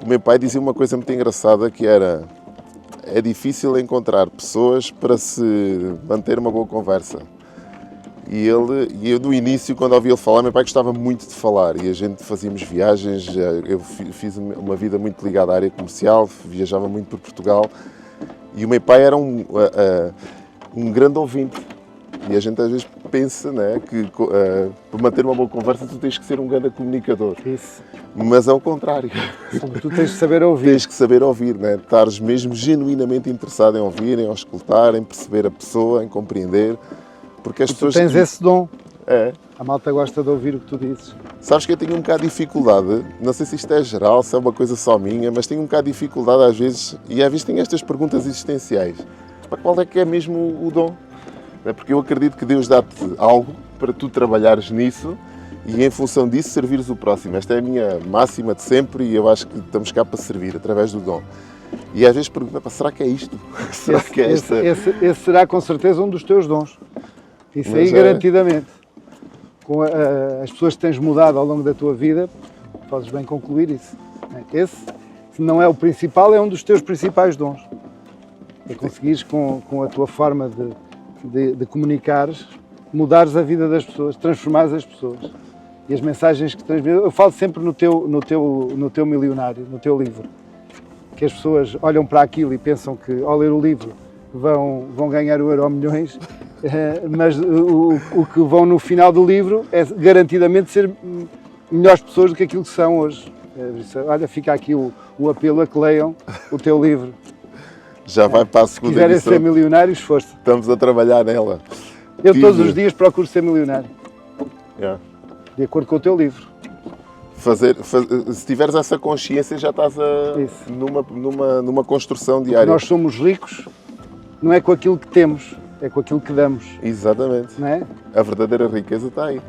meu pai dizia uma coisa muito engraçada que era: é difícil encontrar pessoas para se manter uma boa conversa. E eu no início, quando ouvia ele falar, meu pai gostava muito de falar e a gente fazíamos viagens. Eu fiz uma vida muito ligada à área comercial, viajava muito por Portugal e o meu pai era um grande ouvinte. E a gente às vezes pensa, né, que para manter uma boa conversa tu tens que ser um grande comunicador. Isso. Mas é o contrário. Tu tens de saber ouvir. Tens que saber ouvir, né? Estares mesmo genuinamente interessado em ouvir, em escutar, em perceber a pessoa, em compreender. Porque as pessoas... Tu tens esse dom. É. A malta gosta de ouvir o que tu dizes. Sabes que eu tenho um bocado de dificuldade, não sei se isto é geral, se é uma coisa só minha, mas tenho um bocado de dificuldade às vezes, e às vezes tenho estas perguntas existenciais. Para qual é que é mesmo o dom? Porque eu acredito que Deus dá-te algo para tu trabalhares nisso e em função disso servires o próximo. Esta é a minha máxima de sempre e eu acho que estamos cá para servir através do dom. E às vezes pergunto, será que é isto? Será que é esta? Esse será com certeza um dos teus dons. Isso aí, garantidamente. Com as pessoas que tens mudado ao longo da tua vida, podes bem concluir isso. Esse, se não é o principal, é um dos teus principais dons. É conseguires, com a tua forma de comunicares, mudares a vida das pessoas, transformares as pessoas. E as mensagens que transmites. Eu falo sempre no teu milionário, no teu livro, que as pessoas olham para aquilo e pensam que, ao ler o livro, vão ganhar o Euromilhões, mas o que vão no final do livro é garantidamente ser melhores pessoas do que aquilo que são hoje. Olha, fica aqui o apelo a que leiam o teu livro. Já vai para a segunda edição. Se quiserem ser milionários, força. Estamos a trabalhar nela. Eu todos os dias procuro ser milionário. Yeah. De acordo com o teu livro. Se tiveres essa consciência, já estás numa construção diária. Nós somos ricos, não é com aquilo que temos, é com aquilo que damos. Exatamente. Não é? A verdadeira riqueza está aí.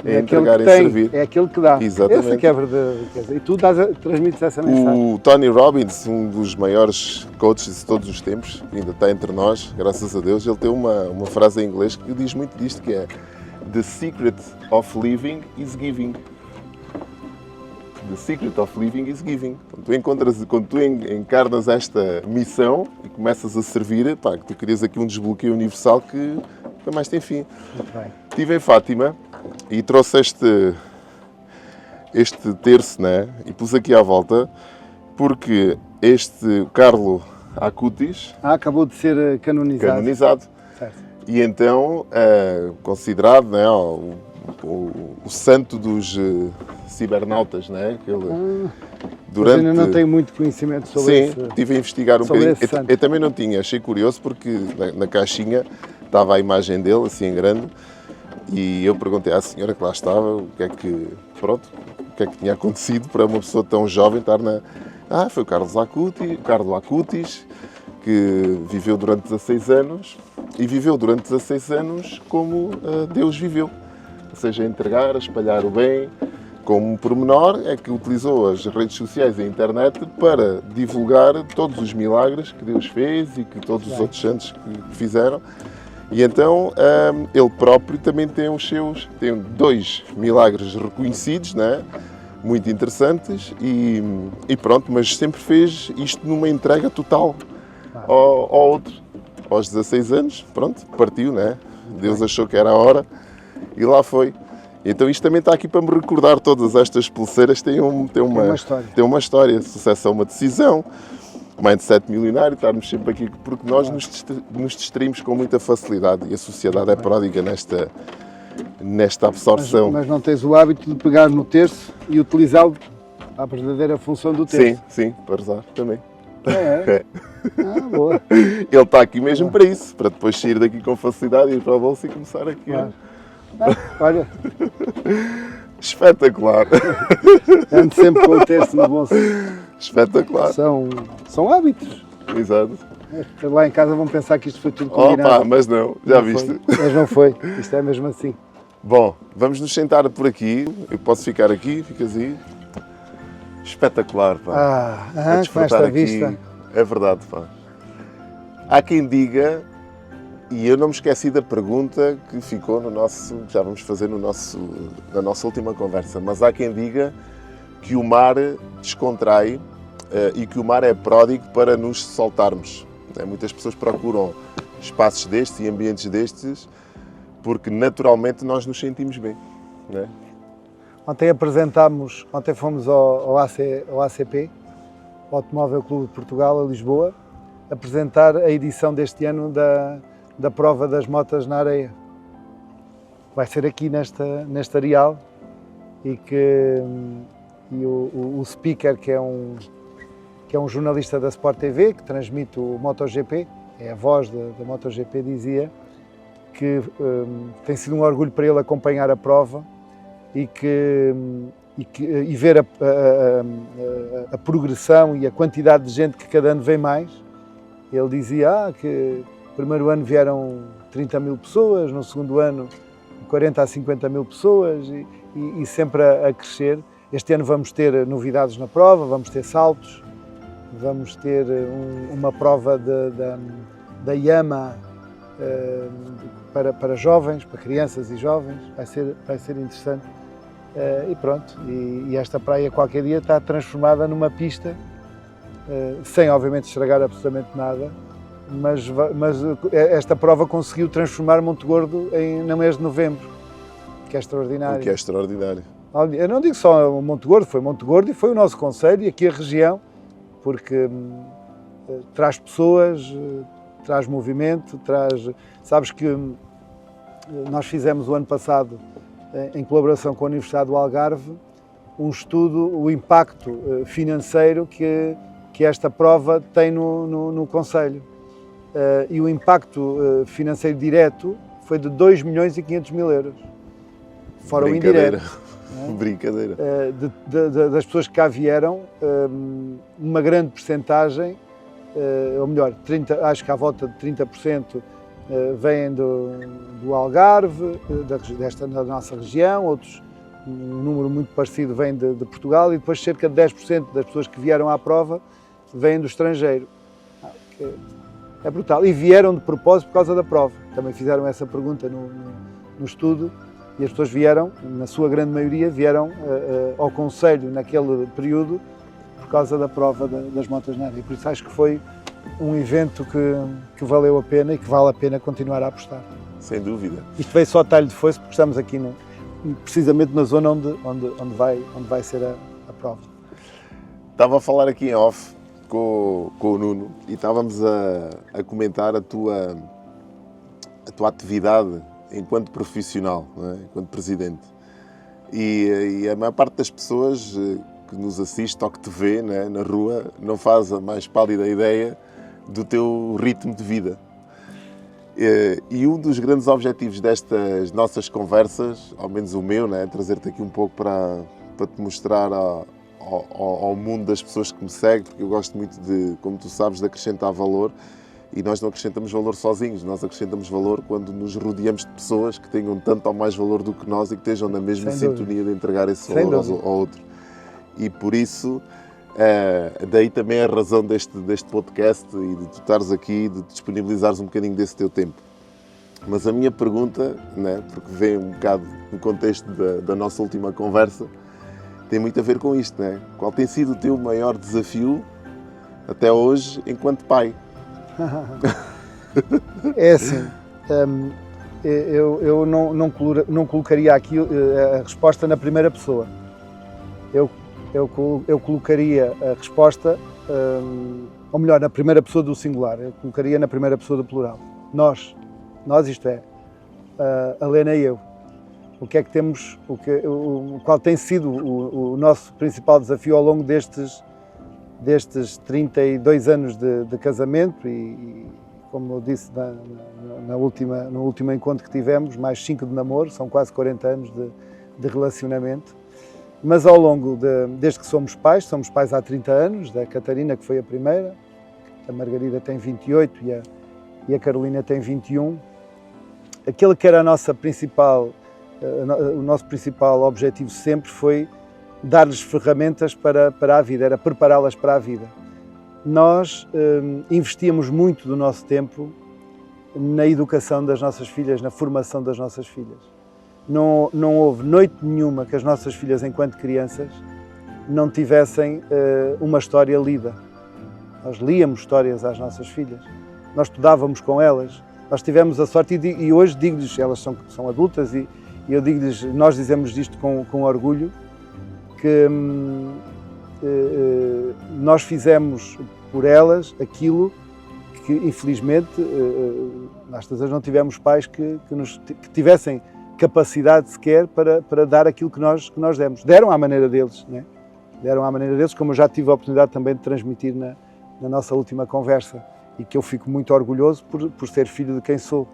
É entregar e servir. É aquilo que dá. Exatamente. Essa que é a verdadeira riqueza. E tu transmites essa mensagem. O Tony Robbins, um dos maiores coaches de todos os tempos, ainda está entre nós, graças a Deus, ele tem uma frase em inglês que diz muito disto, que é: The secret of living is giving. The secret of living is giving. Quando tu encarnas esta missão e começas a servir, que tu querias aqui um desbloqueio universal que nunca mais tem fim. Muito bem. Estive em Fátima e trouxe este terço, né? E pus aqui à volta, porque este Carlo Acutis acabou de ser canonizado. Certo. E então, considerado, né, o santo dos cibernautas, né? Durante... Eu ainda não tenho muito conhecimento sobre isso. Sim, estive a investigar um bocadinho. Eu também não tinha, achei curioso porque na caixinha estava a imagem dele, assim em grande, e eu perguntei à senhora que lá estava o que é que tinha acontecido para uma pessoa tão jovem estar na... foi o Carlo Acutis, que viveu durante 16 anos, e viveu durante 16 anos como Deus viveu. Ou seja, a entregar, a espalhar o bem. Como pormenor é que utilizou as redes sociais e a internet para divulgar todos os milagres que Deus fez e que todos os outros santos que fizeram. E então ele próprio também tem tem 2 milagres reconhecidos, né? Muito interessantes, e pronto, mas sempre fez isto numa entrega total ao outro. Aos 16 anos, pronto, partiu, né? Deus achou que era a hora e lá foi. Então isto também está aqui para me recordar, todas estas pulseiras têm uma história, sucesso a uma decisão, mindset milionário, estarmos sempre aqui, porque nós nos distraímos com muita facilidade e a sociedade é pródiga nesta absorção. Mas não tens o hábito de pegar no terço e utilizá-lo à verdadeira função do terço? Sim, para rezar também. É. Boa. Ele está aqui mesmo para isso, para depois sair daqui com facilidade, ir para a bolsa e começar aqui. Olha. Espetacular. Ando sempre com o terço na bolsa. Espetacular. São hábitos. Exato. Lá em casa vão pensar que isto foi tudo combinado. Mas não, já viste. Mas não foi, isto é mesmo assim. Bom, vamos nos sentar por aqui. Eu posso ficar aqui, ficas aí. Espetacular, pá. Com esta vista. É verdade, pá. Há quem diga, e eu não me esqueci da pergunta que ficou já vamos fazer na nossa última conversa, mas há quem diga que o mar descontrai e que o mar é pródigo para nos soltarmos. Muitas pessoas procuram espaços destes e ambientes destes porque naturalmente nós nos sentimos bem. Não é? Ontem fomos ao ACP, o Automóvel Clube de Portugal, a Lisboa, apresentar a edição deste ano da prova das motas na areia. Vai ser aqui neste areal e o speaker, que é um jornalista da Sport TV, que transmite o MotoGP, é a voz da MotoGP, dizia que tem sido um orgulho para ele acompanhar a prova e ver a progressão e a quantidade de gente que cada ano vem mais. Ele dizia que no primeiro ano vieram 30 mil pessoas, no segundo ano 40 a 50 mil pessoas e sempre a crescer. Este ano vamos ter novidades na prova, vamos ter saltos, vamos ter uma prova da Yama para jovens, para crianças e jovens, vai ser interessante. E pronto, e esta praia qualquer dia está transformada numa pista, sem obviamente estragar absolutamente nada, mas esta prova conseguiu transformar Montegordo no mês de novembro, que é extraordinário. O que é extraordinário. Eu não digo só o Montegordo e foi o nosso concelho e aqui a região, porque traz pessoas, traz movimento, Sabes que nós fizemos o ano passado, em colaboração com a Universidade do Algarve, um estudo, o impacto financeiro que esta prova tem no concelho. E o impacto financeiro direto foi de 2.500.000 euros, fora o indireto. Brincadeira. Das pessoas que cá vieram, uma grande percentagem, ou melhor, acho que à volta de 30% vêm do Algarve, da nossa região, outros, um número muito parecido vem de Portugal, e depois cerca de 10% das pessoas que vieram à prova vêm do estrangeiro. É brutal. E vieram de propósito por causa da prova. Também fizeram essa pergunta no estudo, e as pessoas vieram, na sua grande maioria, vieram ao concelho naquele período por causa da prova das motas na areia. Por isso acho que foi um evento que valeu a pena e que vale a pena continuar a apostar. Sem dúvida. Isto veio só a talho de foice porque estamos aqui precisamente na zona onde vai ser a prova. Estava a falar aqui em off com o Nuno e estávamos a comentar a tua atividade enquanto profissional, não é? Enquanto presidente. E a maior parte das pessoas que nos assiste ou que te vê, não é? Na rua não faz a mais pálida ideia do teu ritmo de vida. E um dos grandes objetivos destas nossas conversas, ao menos o meu, não é? Trazer-te aqui um pouco para te mostrar ao mundo das pessoas que me seguem, porque eu gosto muito de, como tu sabes, de acrescentar valor. E nós não acrescentamos valor sozinhos, nós acrescentamos valor quando nos rodeamos de pessoas que tenham tanto ou mais valor do que nós e que estejam na mesma sintonia de entregar esse valor ao outro. E por isso, daí também a razão deste podcast e de tu estares aqui, de disponibilizares um bocadinho desse teu tempo. Mas a minha pergunta, né, porque vem um bocado no contexto da nossa última conversa, tem muito a ver com isto, né? Qual tem sido o teu maior desafio até hoje enquanto pai? É assim, eu não colocaria aqui a resposta na primeira pessoa. Eu colocaria a resposta, ou melhor, na primeira pessoa do singular. Eu colocaria na primeira pessoa do plural. Nós isto é, a Lena e eu. O que é que temos, qual tem sido o nosso principal desafio ao longo destes 32 anos de casamento e, como eu disse no último encontro que tivemos, mais 5 de namoro, são quase 40 anos de relacionamento. Mas ao longo, desde que somos pais há 30 anos, da Catarina, que foi a primeira, a Margarida tem 28 e a Carolina tem 21, aquele que era o nosso principal objetivo sempre foi dar-lhes ferramentas para a vida, era prepará-las para a vida. Nós investíamos muito do nosso tempo na educação das nossas filhas, na formação das nossas filhas. Não houve noite nenhuma que as nossas filhas, enquanto crianças, não tivessem uma história lida. Nós líamos histórias às nossas filhas, nós estudávamos com elas, nós tivemos a sorte, e hoje digo-lhes, elas são adultas, e eu digo-lhes, nós dizemos isto com orgulho, que nós fizemos por elas aquilo que, infelizmente, nós todas não tivemos pais que tivessem capacidade sequer para dar aquilo que nós demos. Deram à maneira deles, né? Deram à maneira deles, como eu já tive a oportunidade também de transmitir na nossa última conversa, e que eu fico muito orgulhoso por ser filho de quem sou.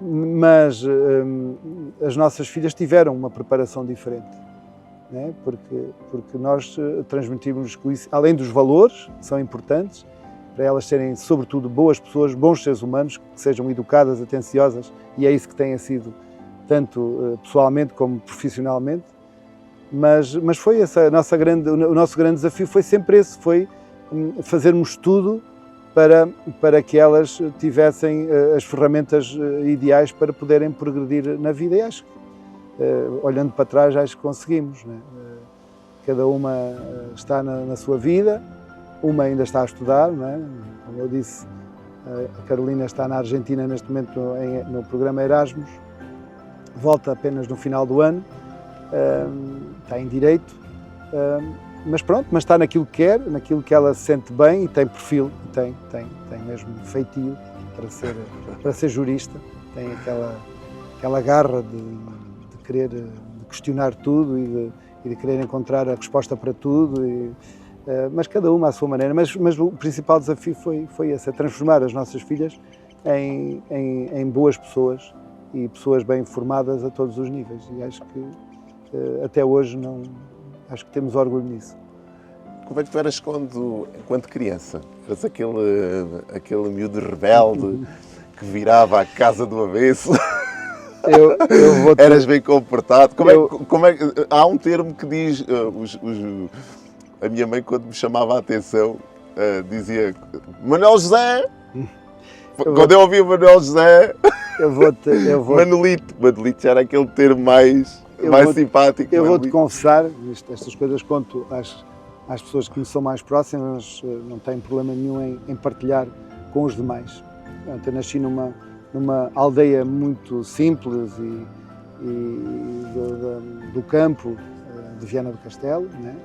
Mas as nossas filhas tiveram uma preparação diferente, né? Porque nós transmitimos isso, além dos valores, que são importantes, para elas serem, sobretudo, boas pessoas, bons seres humanos, que sejam educadas, atenciosas, e é isso que têm sido, tanto pessoalmente como profissionalmente. Mas foi essa o nosso grande desafio, foi sempre esse, foi fazermos tudo para que elas tivessem as ferramentas ideais para poderem progredir na vida, e acho que, olhando para trás, acho que conseguimos, né? Cada uma está na sua vida, uma ainda está a estudar, não é? Como eu disse, a Carolina está na Argentina neste momento no programa Erasmus, volta apenas no final do ano, está em Direito, mas pronto, mas está naquilo que quer, naquilo que ela se sente bem, e tem perfil, tem mesmo feitio para ser jurista, tem aquela garra de querer questionar tudo e de querer encontrar a resposta para tudo, mas cada uma à sua maneira. Mas o principal desafio foi esse, transformar as nossas filhas em boas pessoas, e pessoas bem formadas a todos os níveis, e acho que até hoje acho que temos orgulho nisso. Como é que tu eras enquanto criança? Eras aquele miúdo rebelde que virava a casa do avesso? Eras bem comportado? Há um termo que diz, a minha mãe, quando me chamava a atenção, dizia Manuel José. Quando eu ouvia Manuel José, Manolito já era aquele termo mais simpático. Eu vou-te confessar, estas coisas conto às pessoas que me são mais próximas, não tenho problema nenhum em partilhar com os demais. Eu nasci numa aldeia muito simples do campo de Viana do Castelo, né?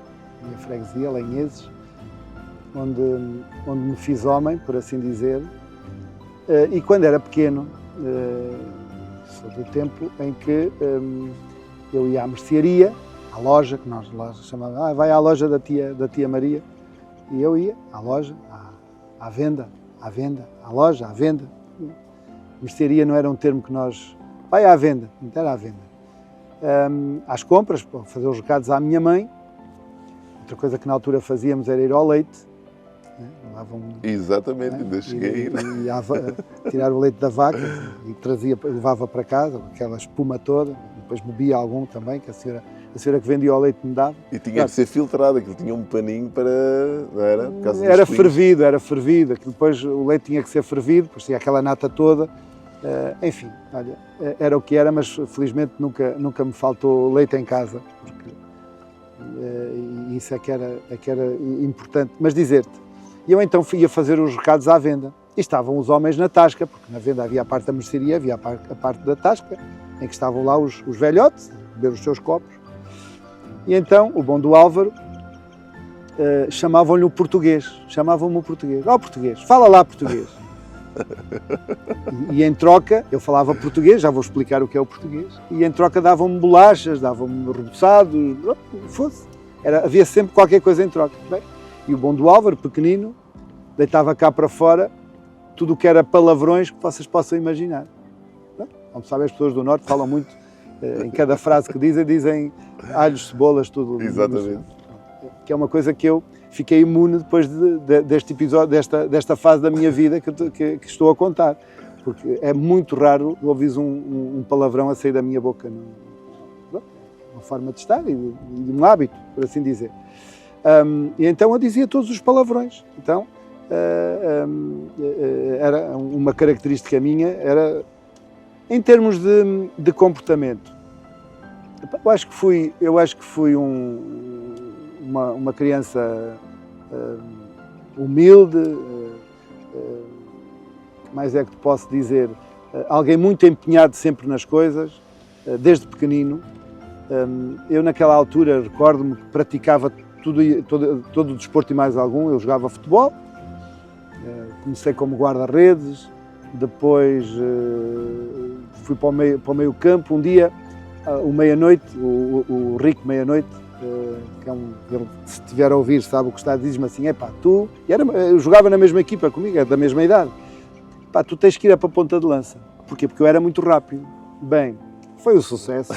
Minha freguesia, Lenheses, onde me fiz homem, por assim dizer, e quando era pequeno, sou do tempo em que eu ia à mercearia, à loja, que nós chamávamos, vai à loja da tia Maria, e eu ia à loja, à venda, à loja, à venda. Mercearia não era um termo que nós... Vai à venda, não era à venda. Às compras, para fazer os recados à minha mãe. Outra coisa que na altura fazíamos era ir ao leite. Né? Exatamente, ainda cheguei a ir. Tirar o leite da vaca e levava para casa, aquela espuma toda. Depois bebia algum também, que a senhora que vendia o leite me dava. E tinha que ser filtrado, aquilo tinha um paninho para... Não era? Por causa era fervido. Aquilo, depois o leite tinha que ser fervido, depois tinha aquela nata toda. Enfim, olha, era o que era, mas felizmente nunca me faltou leite em casa. Porque, isso é que era importante. Mas dizer-te, eu então ia fazer os recados à venda. E estavam os homens na tasca, porque na venda havia a parte da mercearia, havia a parte da tasca, em que estavam lá os velhotes, a beber os seus copos. E então, o bom do Álvaro, chamavam-lhe o português. Chamavam-me o português. Ó, português, fala lá português. E em troca, eu falava português, já vou explicar o que é o português, e em troca davam-me bolachas, davam-me reboçados, fosse. Havia sempre qualquer coisa em troca. Bem, e o bom do Álvaro, pequenino, deitava cá para fora tudo o que era palavrões que vocês possam imaginar. Como sabem, as pessoas do Norte falam muito, em cada frase que dizem alhos, cebolas, tudo. Exatamente. Que é uma coisa que eu fiquei imune depois deste episódio, desta fase da minha vida que estou a contar. Porque é muito raro ouvir um palavrão a sair da minha boca. Uma forma de estar e de um hábito, por assim dizer. E então eu dizia todos os palavrões. Então, era uma característica minha, era em termos de comportamento. Eu acho que fui um uma criança humilde, que mais é que te posso dizer? Alguém muito empenhado sempre nas coisas, desde pequenino. Eu naquela altura recordo-me que praticava todo o desporto e mais algum. Eu jogava futebol, comecei como guarda-redes, depois fui para o meio campo. Um dia, o Meia-Noite, o Rico Meia-Noite, que ele, se estiver a ouvir, sabe o que está a dizer-me assim: tu, eu jogava na mesma equipa comigo, é da mesma idade, tu tens que ir para a ponta de lança. Porquê? Porque eu era muito rápido. Bem, foi um sucesso.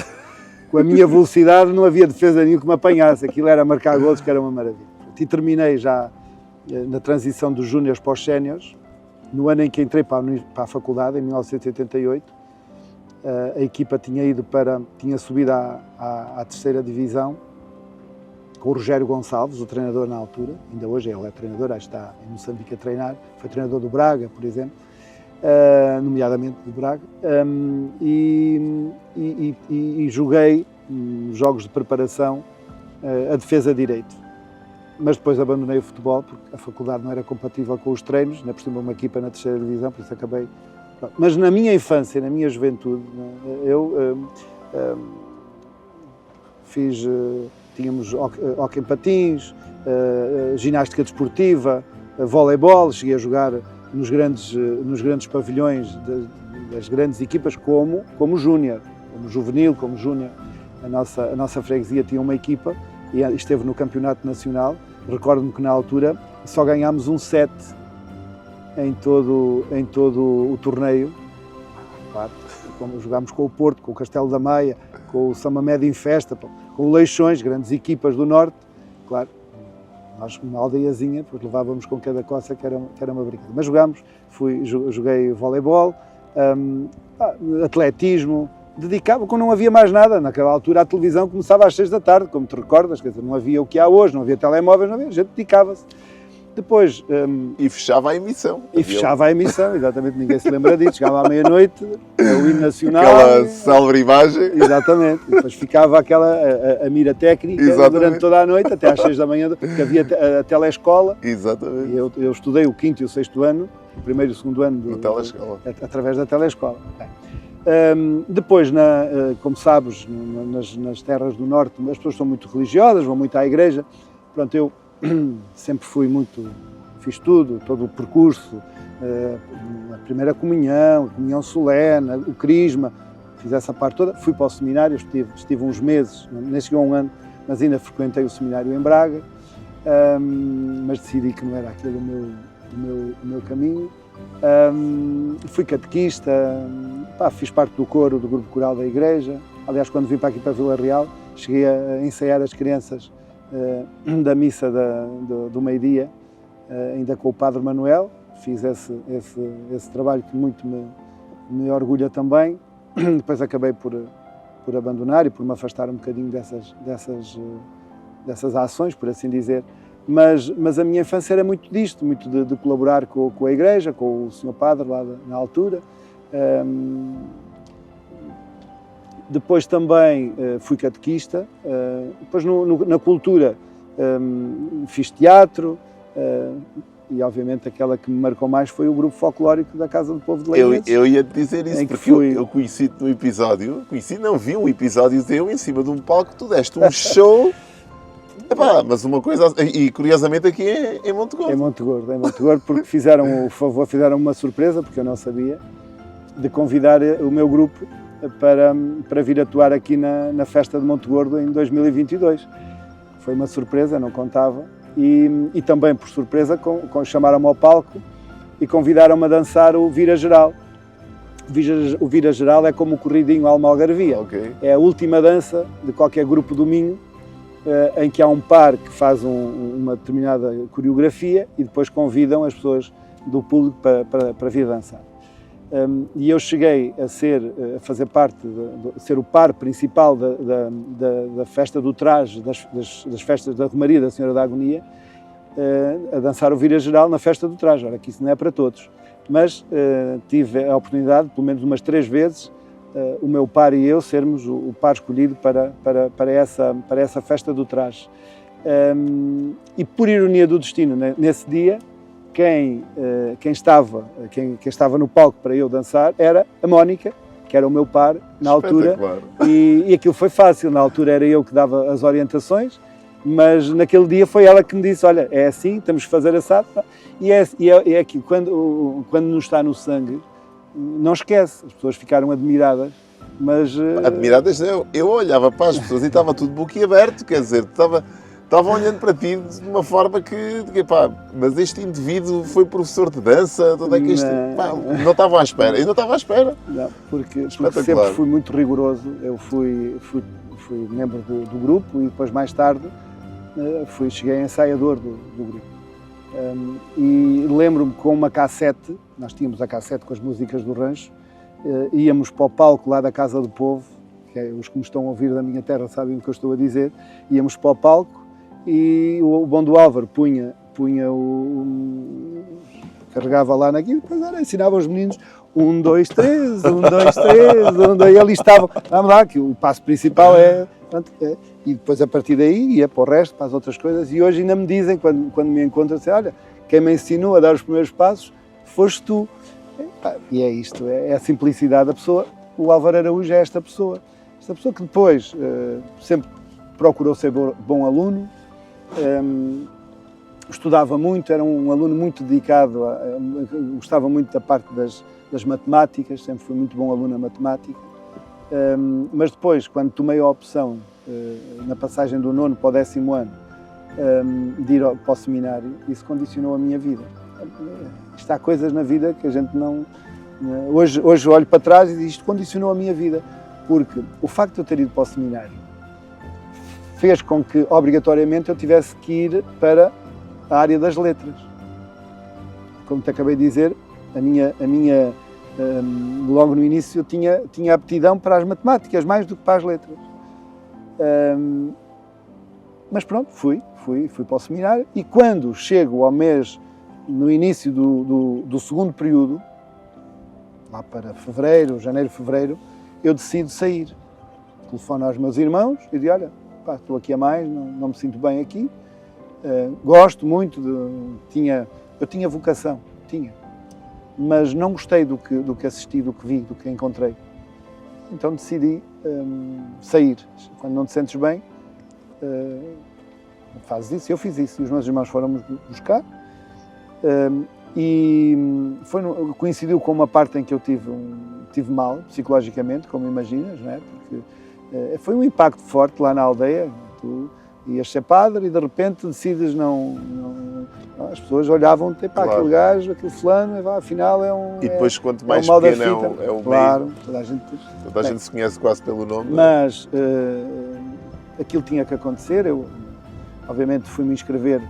Com a minha velocidade não havia defesa nenhuma que me apanhasse, aquilo era marcar golos, que era uma maravilha. E terminei já na transição dos júniores para os séniores, no ano em que entrei para a faculdade, em 1988. A equipa tinha subido à terceira divisão, com o Rogério Gonçalves, o treinador na altura, ainda hoje ele é treinador, acho que está em Moçambique a treinar, foi treinador do Braga, por exemplo, nomeadamente do Braga, e joguei jogos de preparação a defesa de direito. Mas depois abandonei o futebol, porque a faculdade não era compatível com os treinos, ainda por cima uma equipa na terceira divisão, por isso acabei. Mas na minha infância, na minha juventude, eu tínhamos hóquei em patins, ginástica desportiva, voleibol, cheguei a jogar nos grandes pavilhões das grandes equipas, como júnior, como juvenil, como júnior. A nossa freguesia tinha uma equipa e esteve no campeonato nacional. Recordo-me que na altura só ganhámos um set em todo o torneio. Claro, como jogámos com o Porto, com o Castelo da Maia, com o São Mamede em Festa, com o Leixões, grandes equipas do Norte. Claro, nós, uma aldeiazinha, depois levávamos com cada coça, que era uma brincadeira. Mas jogámos, joguei voleibol, atletismo, dedicava, quando não havia mais nada. Naquela altura a televisão começava às 6 da tarde, como te recordas, quer dizer, não havia o que há hoje, não havia telemóveis, não havia, a gente dedicava-se. Depois... E fechava a emissão. Fechava a emissão, exatamente, ninguém se lembra disso. Chegava à meia-noite, o hino nacional... Aquela célebre imagem. Exatamente, e depois ficava a mira técnica. Exatamente. Durante toda a noite, até às 6 da manhã, porque havia a telescola. Exatamente. E eu estudei o 5º e o 6º ano, o 1º e o 2º ano... telescola. Através da telescola. Depois, como sabes, nas terras do Norte, as pessoas são muito religiosas, vão muito à igreja. Pronto, eu sempre fiz tudo, todo o percurso, a primeira comunhão, a comunhão solene, o crisma, fiz essa parte toda. Fui para o seminário, estive uns meses, nem chegou a um ano, mas ainda frequentei o seminário em Braga, mas decidi que não era aquele o meu caminho. Fui catequista, fiz parte do coro do grupo coral da igreja. Aliás, quando vim para aqui para Vila Real, cheguei a ensaiar as crianças da missa do meio-dia, ainda com o Padre Manuel. Fiz esse trabalho que muito me orgulha também. Depois acabei por abandonar e por me afastar um bocadinho dessas ações, por assim dizer. Mas a minha infância era muito disto, muito de colaborar com a igreja, com o Sr. Padre lá na altura. Depois também fui catequista. Depois na cultura fiz teatro e obviamente aquela que me marcou mais foi o grupo folclórico da Casa do Povo de Leirenses. Eu ia te dizer isso, porque eu conheci-te no episódio, vi um episódio teu em cima de um palco, tu deste um show. Mas uma coisa, e curiosamente aqui em Montegordo. Em Montegordo, porque fizeram uma surpresa, porque eu não sabia, de convidar o meu grupo para vir atuar aqui na festa de Montegordo em 2022. Foi uma surpresa, não contava, e também por surpresa chamaram-me ao palco e convidaram-me a dançar o Vira Geral. O Vira Geral é como o corridinho Alma-Algarvia. Okay. É a última dança de qualquer grupo do Minho, em que há um par que faz uma determinada coreografia e depois convidam as pessoas do público para vir dançar. E eu cheguei a fazer parte, ser o par principal da festa do traje, das festas da Romaria da Senhora da Agonia, a dançar o Vira Geral na festa do traje. Ora, que isso não é para todos, mas tive a oportunidade, pelo menos umas 3 vezes, o meu par e eu sermos o par escolhido para essa festa do traje. E por ironia do destino, nesse dia, quem estava no palco para eu dançar era a Mónica, que era o meu par na altura, e aquilo foi fácil. Na altura era eu que dava as orientações, mas naquele dia foi ela que me disse: olha, é assim, temos que fazer assado. E é aquilo, quando nos está no sangue, não esquece. As pessoas ficaram admiradas, mas... Admiradas, eu olhava para as pessoas e estava tudo boquiaberto, quer dizer, estavam olhando para ti de uma forma que pá, mas este indivíduo foi professor de dança, onde é que isto... Não estavam à espera, eu não estava à espera. Não, porque sempre fui muito rigoroso. Eu fui membro do grupo e depois, mais tarde, cheguei a ensaiador do grupo. E lembro-me, com uma cassete, nós tínhamos a cassete com as músicas do rancho, íamos para o palco lá da Casa do Povo, que os que me estão a ouvir da minha terra sabem o que eu estou a dizer, íamos para o palco e o bom do Álvaro carregava lá naquilo, depois ensinava aos meninos 1, 2, 3, 1, 2, 3, 1, 2, e ali estavam, vamos lá, que o passo principal e depois a partir daí ia para o resto, para as outras coisas, e hoje ainda me dizem, quando me encontram, assim, olha, quem me ensinou a dar os primeiros passos foste tu. E é isto, é a simplicidade da pessoa. O Álvaro Araújo é esta pessoa que depois sempre procurou ser bom aluno, estudava muito, era um aluno muito dedicado, gostava muito da parte das matemáticas, sempre fui muito bom aluno na matemática, mas depois, quando tomei a opção, na passagem do 9º para o 10º ano, de ir para o seminário, isso condicionou a minha vida. Há coisas na vida que a gente não... Hoje olho para trás e digo, isto condicionou a minha vida, porque o facto de eu ter ido para o seminário fez com que, obrigatoriamente, eu tivesse que ir para a área das letras. Como te acabei de dizer, logo no início eu tinha aptidão para as matemáticas, mais do que para as letras. Mas pronto, fui para o seminário, e quando chego ao mês, no início do 2º período, lá para janeiro, fevereiro, eu decido sair. Telefono aos meus irmãos e digo, olha, pá, estou aqui a mais, não me sinto bem aqui, gosto muito, eu tinha vocação, mas não gostei do que assisti, do que vi, do que encontrei. Então decidi sair. Quando não te sentes bem, fazes isso. Eu fiz isso e os meus irmãos foram-me buscar. E coincidiu com uma parte em que eu tive mal, psicologicamente, como imaginas, não é? Porque foi um impacto forte lá na aldeia. Tu ias ser padre e de repente decides as pessoas olhavam-te, pá, claro. Aquele gajo, aquele fulano, afinal é um... E depois, quanto mais pequeno é o claro, meio, toda a gente se conhece quase pelo nome. Mas aquilo tinha que acontecer. Eu, obviamente, fui-me inscrever.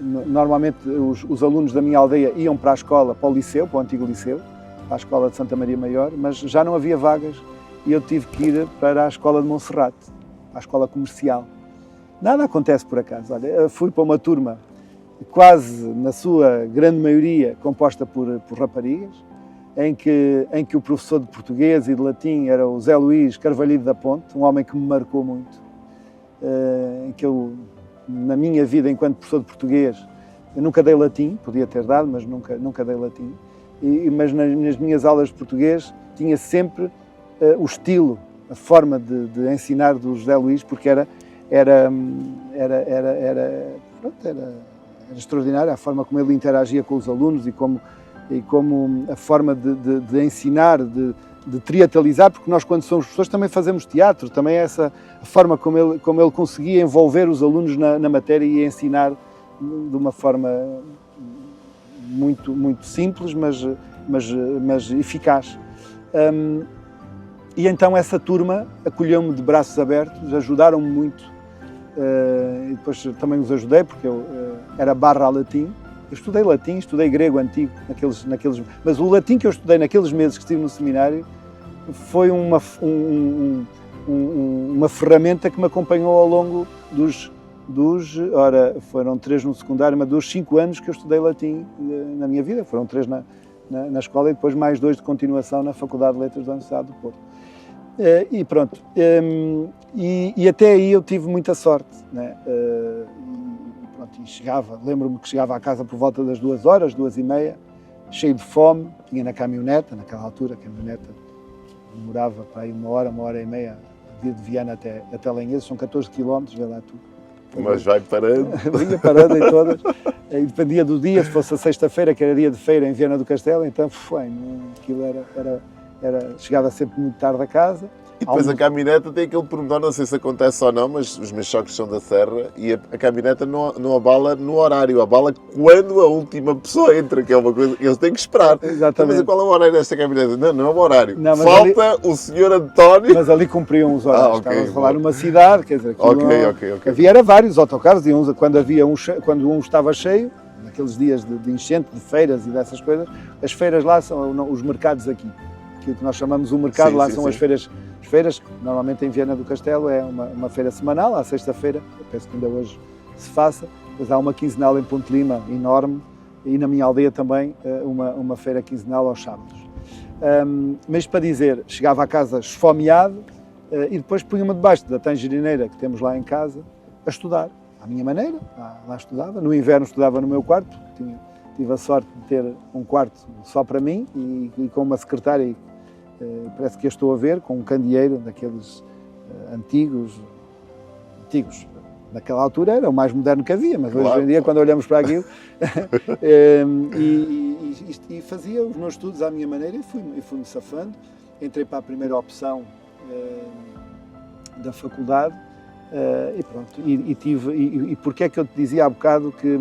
Normalmente os alunos da minha aldeia iam para a escola, para o liceu, para o antigo liceu, para a escola de Santa Maria Maior, mas já não havia vagas e eu tive que ir para a escola de Monserrate, para a escola comercial. Nada acontece por acaso. Olha, eu fui para uma turma quase, na sua grande maioria, composta por raparigas, em que o professor de português e de latim era o Zé Luís Carvalho da Ponte, um homem que me marcou muito, em que eu, na minha vida enquanto professor de português, eu nunca dei latim, podia ter dado, mas nunca dei latim, mas nas minhas aulas de português tinha sempre o estilo, a forma de ensinar do José Luís, porque era extraordinária a forma como ele interagia com os alunos e como a forma de ensinar, de teatralizar, porque nós, quando somos professores, também fazemos teatro, também é essa a forma como ele conseguia envolver os alunos na matéria e ensinar de uma forma muito, muito simples, mas eficaz. E então essa turma acolheu-me de braços abertos, ajudaram-me muito, e depois também os ajudei, porque eu era barra a latim. Eu estudei latim, estudei grego antigo, mas o latim que eu estudei naqueles meses que estive no seminário foi uma ferramenta que me acompanhou ao longo foram 3 no secundário, mas dos 5 anos que eu estudei latim na minha vida. Foram 3 na escola e depois mais 2 de continuação na Faculdade de Letras da Universidade do Porto. E pronto. E até aí eu tive muita sorte, né? E chegava, lembro-me que chegava à casa por volta das 2h, 2h30, cheio de fome, tinha na caminhoneta, naquela altura, a caminhoneta demorava para aí 1h, 1h30, de Viana até Lanheses, são 14 km, vê lá tu. Mas vai parando. Vinha parando em todas, e dependia do dia, se fosse a sexta-feira, que era dia de feira em Viana do Castelo, então aquilo chegava sempre muito tarde a casa. E depois a caminhoneta tem aquele pormenor, não sei se acontece ou não, mas os meus sogros são da Serra e a caminhoneta não abala no horário, abala quando a última pessoa entra, que é uma coisa que eles têm que esperar. Exatamente. Mas qual é o horário desta caminhoneta? Não é o horário. Não, falta o senhor António. Mas ali cumpriam os horários. Okay, Estava a falar numa cidade, quer dizer, Ok. havia vários autocarros, e quando um estava cheio, naqueles dias de enchente, de feiras e dessas coisas, as feiras lá são os mercados aqui. Aquilo que nós chamamos o mercado, lá são as feiras. As feiras, normalmente em Viana do Castelo, é uma feira semanal, à sexta-feira, eu penso que ainda hoje se faça, mas há uma quinzenal em Ponte Lima, enorme, e na minha aldeia também uma feira quinzenal aos sábados. Mas para dizer, chegava a casa esfomeado e depois punha-me debaixo da tangerineira que temos lá em casa a estudar, à minha maneira, lá estudava. No inverno estudava no meu quarto, tive a sorte de ter um quarto só para mim e com uma secretária. Parece que eu estou a ver, com um candeeiro daqueles antigos, naquela altura era o mais moderno que havia, mas hoje em dia, quando olhamos para aquilo, e fazia os meus estudos à minha maneira e fui-me safando. Entrei para a primeira opção da faculdade e pronto, e porque é que eu te dizia há bocado que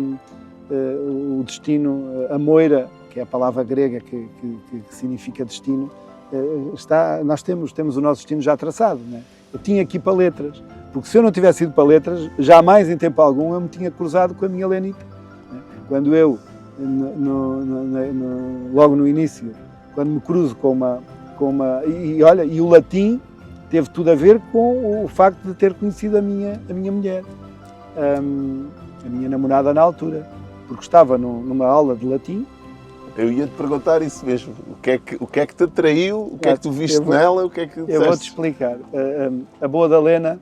o destino, a moira, que é a palavra grega que significa destino, nós temos o nosso destino já traçado, né? Eu tinha que ir para letras, porque se eu não tivesse ido para letras, jamais em tempo algum eu me tinha cruzado com a minha Lenita, né? Quando eu, logo no início, quando me cruzo com uma e o latim teve tudo a ver com o facto de ter conhecido a minha mulher, a minha namorada na altura, porque estava numa aula de latim. Eu ia-te perguntar isso mesmo. O que é que te atraiu? O que é que tu viste nela? O que é que eu vou-te explicar. A boa da Lena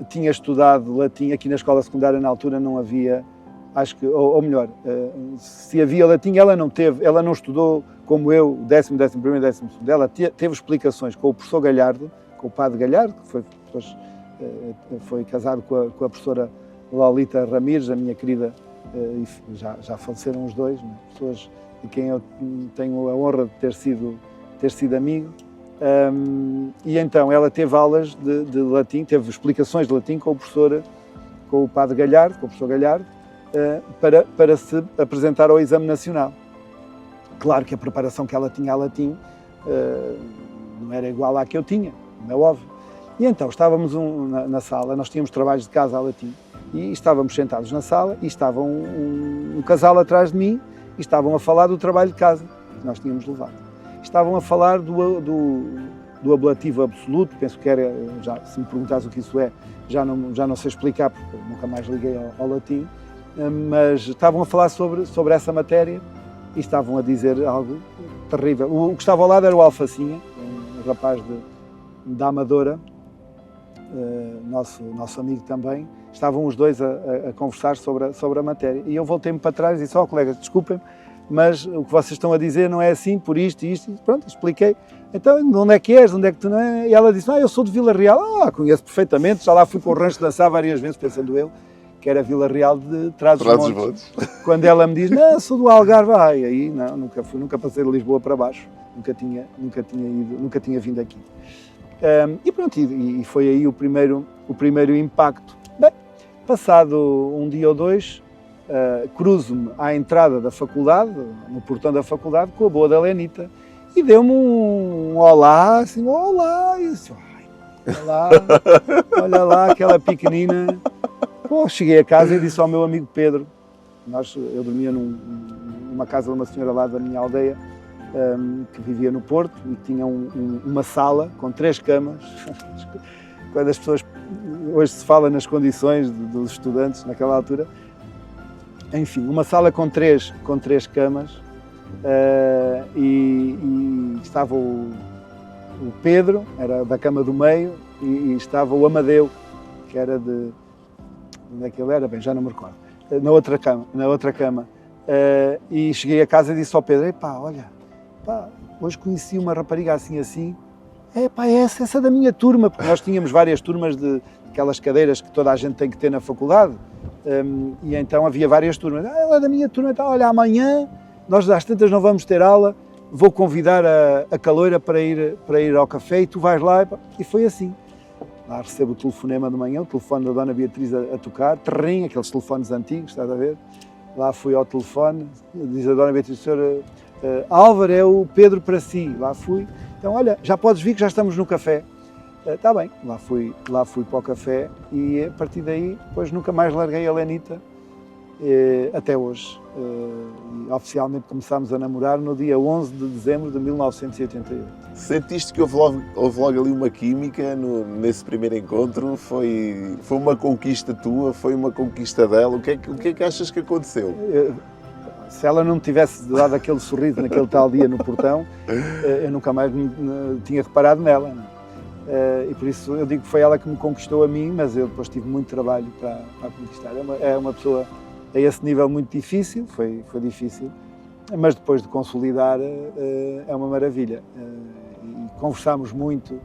tinha estudado latim. Aqui na escola secundária, na altura, não havia, acho que, ou melhor, se havia latim, ela não estudou como eu, o 10º, 11º e 12º. Ela teve explicações com o professor Galhardo, com o padre Galhardo, que foi casado com a professora Lolita Ramires, a minha querida, já faleceram os dois, né? Pessoas de quem eu tenho a honra de ter sido amigo, e então ela teve aulas de latim, teve explicações de latim com o padre Galhardo, com o professor Galhardo, para se apresentar ao exame nacional. Claro que a preparação que ela tinha a latim não era igual à que eu tinha, não é óbvio. E então estávamos na sala, nós tínhamos trabalhos de casa a latim, e estávamos sentados na sala e estava um casal atrás de mim e estavam a falar do trabalho de casa que nós tínhamos levado. Estavam a falar do ablativo absoluto, penso que era, se me perguntares o que isso é, já não sei explicar porque nunca mais liguei ao latim, mas estavam a falar sobre essa matéria e estavam a dizer algo terrível. O que estava ao lado era o Alfacinha, um rapaz da Amadora, nosso amigo também. Estavam os dois a conversar sobre a matéria. E eu voltei-me para trás e disse, colegas, desculpem, mas o que vocês estão a dizer não é assim, por isto e isto. E pronto, expliquei. Então, de onde é que és? De onde é que tu não é? E ela disse, eu sou de Vila Real. Conheço perfeitamente, já lá fui com o rancho dançar várias vezes, pensando eu que era Vila Real de Trás-os-Montes. Quando ela me diz, não, sou do Algarve, aí não, nunca passei de Lisboa para baixo, nunca tinha vindo aqui. E pronto, e foi aí o primeiro impacto. Bem, passado um dia ou dois, cruzo-me à entrada da faculdade, no portão da faculdade, com a boa da Lenita, e deu-me um olá, assim, olá, e eu disse, olha lá, aquela pequenina. Pô, cheguei a casa e disse ao meu amigo Pedro, eu dormia numa casa de uma senhora lá da minha aldeia, que vivia no Porto, e tinha uma sala com 3 camas. Quando as pessoas, hoje se fala nas condições dos estudantes naquela altura, enfim, uma sala com três camas, e estava o Pedro, era da cama do meio, e estava o Amadeu, que era de... Onde é que ele era? Bem, já não me recordo. Na outra cama. E cheguei a casa e disse ao Pedro, epá, olha, pá, hoje conheci uma rapariga assim, epá, essa é da minha turma, porque nós tínhamos várias turmas de aquelas cadeiras que toda a gente tem que ter na faculdade, e então havia várias turmas. Ela é da minha turma, então, olha, amanhã, nós às tantas não vamos ter aula, vou convidar a caloira para ir ao café e tu vais lá, e foi assim. Lá recebo o telefonema de manhã, o telefone da Dona Beatriz a tocar, terrinho, aqueles telefones antigos, estás a ver? Lá fui ao telefone, diz a Dona Beatriz, senhor Álvaro, é o Pedro para si. Lá fui, então olha, já podes vir que já estamos no café. Está bem, lá fui para o café e a partir daí, depois nunca mais larguei a Lenita, até hoje. E oficialmente começámos a namorar no dia 11 de dezembro de 1988. Sentiste que houve logo ali uma química nesse primeiro encontro? Foi uma conquista tua? Foi uma conquista dela? O que é que achas que aconteceu? Se ela não me tivesse dado aquele sorriso naquele tal dia no portão, eu nunca mais tinha reparado nela. E por isso eu digo que foi ela que me conquistou a mim, mas eu depois tive muito trabalho para conquistar. É uma pessoa a esse nível muito difícil, foi difícil, mas depois de consolidar é uma maravilha. E conversámos muito.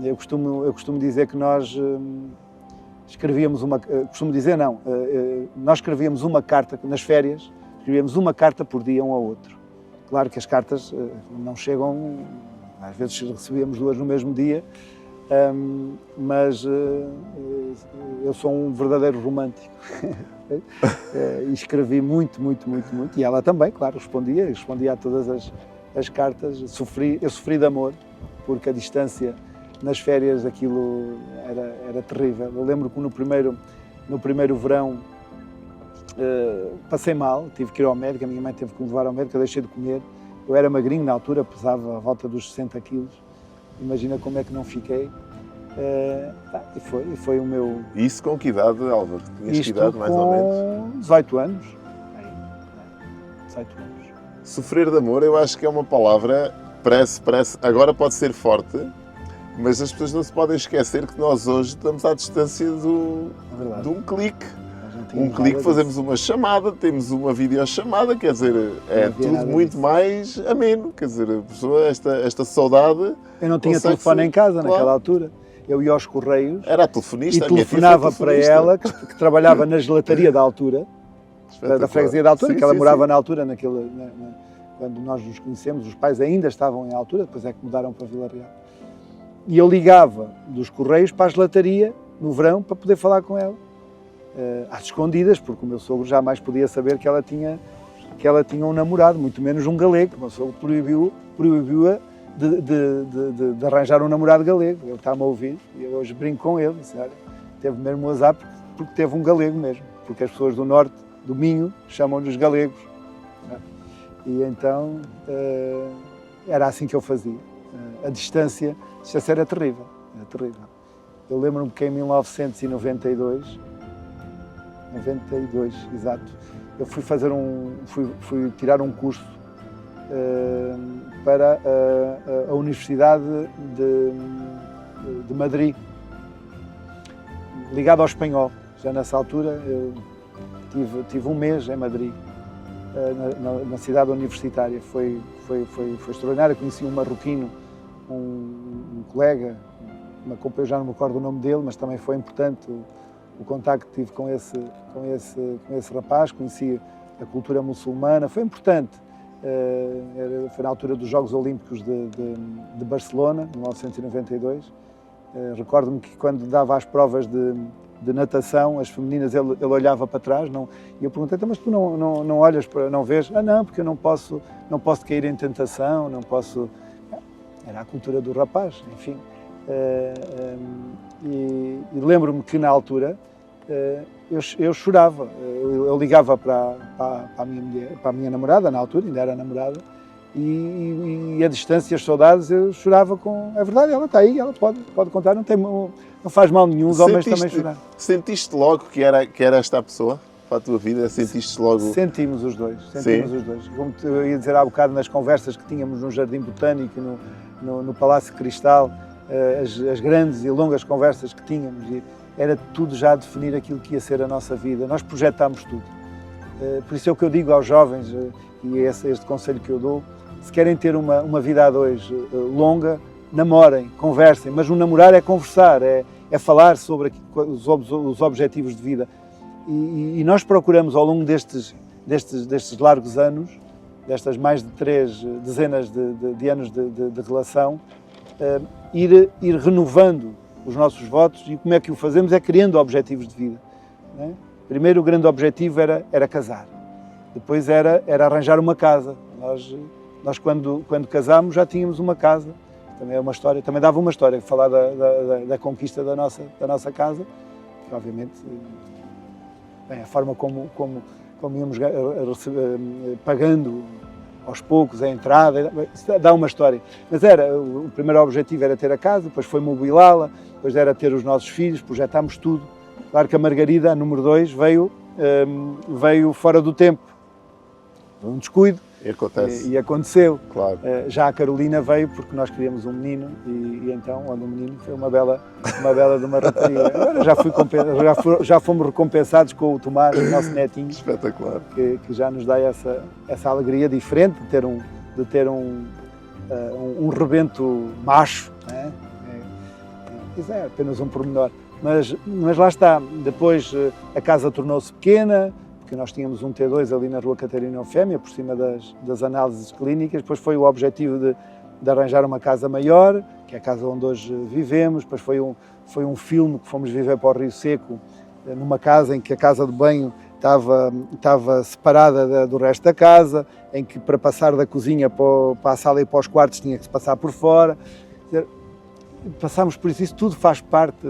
Eu costumo dizer que nós escrevíamos nós escrevíamos uma carta nas férias, escrevíamos uma carta por dia um ao outro. Claro que as cartas não chegam, às vezes recebíamos 2 no mesmo dia, mas eu sou um verdadeiro romântico. E escrevi muito, e ela também, claro, respondia a todas as cartas. Eu sofri de amor, porque a distância nas férias aquilo era terrível. Eu lembro que no primeiro verão passei mal, tive que ir ao médico, a minha mãe teve que me levar ao médico, eu deixei de comer. Eu era magrinho na altura, pesava à volta dos 60 quilos. Imagina como é que não fiquei. E foi o meu... Isso com que idade, Álvaro? Tinhas que idade, mais ou menos? 18 anos. 18 anos. Sofrer de amor, eu acho que é uma palavra, parece, agora pode ser forte, mas as pessoas não se podem esquecer que nós hoje estamos à distância de um clique. Um clique, fazemos uma chamada, temos uma videochamada, quer dizer, é tudo muito mais ameno, quer dizer, a pessoa, esta saudade... Eu não tinha telefone em casa naquela altura, eu ia aos Correios... Era a telefonista, e telefonava para ela, que trabalhava na gelataria da altura, da freguesia da altura, que ela morava na altura, quando nós nos conhecemos, os pais ainda estavam em altura, depois é que mudaram para Vila Real. E eu ligava dos Correios para a gelataria, no verão, para poder falar com ela. Às escondidas, porque o meu sogro jamais podia saber que ela tinha um namorado, muito menos um galego. O meu sogro proibiu-a de arranjar um namorado galego. Ele está-me a ouvir e eu hoje brinco com ele. Disse, olha, teve mesmo um azar porque teve um galego mesmo, porque as pessoas do norte, do Minho, chamam-nos galegos. E então era assim que eu fazia. A distância era terrível, era terrível. Eu lembro-me que em 1992, exato, eu fui tirar um curso para a Universidade de Madrid, ligado ao espanhol. Já nessa altura eu tive um mês em Madrid, na cidade universitária. Foi extraordinário. Conheci um marroquino, um colega, eu já não me recordo o nome dele, mas também foi importante o contacto que tive com esse rapaz. Conheci a cultura muçulmana, foi importante. Foi na altura dos Jogos Olímpicos de Barcelona, 1992. Recordo-me que quando dava as provas de natação, as femininas, ele olhava para trás, e eu perguntei, mas tu não olhas, não vês? Não, porque eu não posso cair em tentação, não posso... Era a cultura do rapaz, enfim. E lembro-me que na altura eu chorava, eu ligava para a minha mulher, para a minha namorada, na altura, ainda era namorada, e a distância, as saudades, eu chorava com... É verdade, ela está aí, ela pode contar, não faz mal nenhum, os homens também chorar. Sentiste logo que era esta a pessoa? para a tua vida? Sentiste logo? Sentimos os dois. Como eu ia dizer há bocado nas conversas que tínhamos no Jardim Botânico, no Palácio Cristal, as grandes e longas conversas que tínhamos, e era tudo já a definir aquilo que ia ser a nossa vida. Nós projetámos tudo. Por isso é o que eu digo aos jovens, e é este conselho que eu dou: se querem ter uma vida a dois longa, namorem, conversem, mas o namorar é conversar, é falar sobre os objetivos de vida. E nós procuramos, ao longo destes largos anos, destas mais de 3 dezenas de anos de relação, ir renovando os nossos votos. E como é que o fazemos? É criando objetivos de vida, não é? Primeiro, o grande objetivo era casar. Depois era arranjar uma casa. Nós quando casámos, já tínhamos uma casa. Também é uma história, também dava uma história falar da conquista da nossa casa, que obviamente, bem, a forma como íamos pagando aos poucos a entrada, isso dá uma história. Mas o primeiro objetivo era ter a casa, depois foi mobilá-la, depois era ter os nossos filhos, projetámos tudo. Claro que a Margarida, a número 2, veio fora do tempo, um descuido. E aconteceu. Claro. Já a Carolina veio porque nós queríamos um menino e então, onde o menino foi uma bela de uma rapariga. Agora já fomos recompensados com o Tomás, o nosso netinho. Espetacular. Que já nos dá essa alegria diferente de ter um rebento macho, né? É apenas um pormenor. Mas lá está. Depois a casa tornou-se pequena, porque nós tínhamos um T2 ali na Rua Catarina Eufémia, por cima das análises clínicas. Depois foi o objetivo de arranjar uma casa maior, que é a casa onde hoje vivemos. Depois foi um filme que fomos viver para o Rio Seco, numa casa em que a casa de banho estava separada do resto da casa, em que para passar da cozinha para a sala e para os quartos tinha que se passar por fora. Passámos por isso tudo faz parte.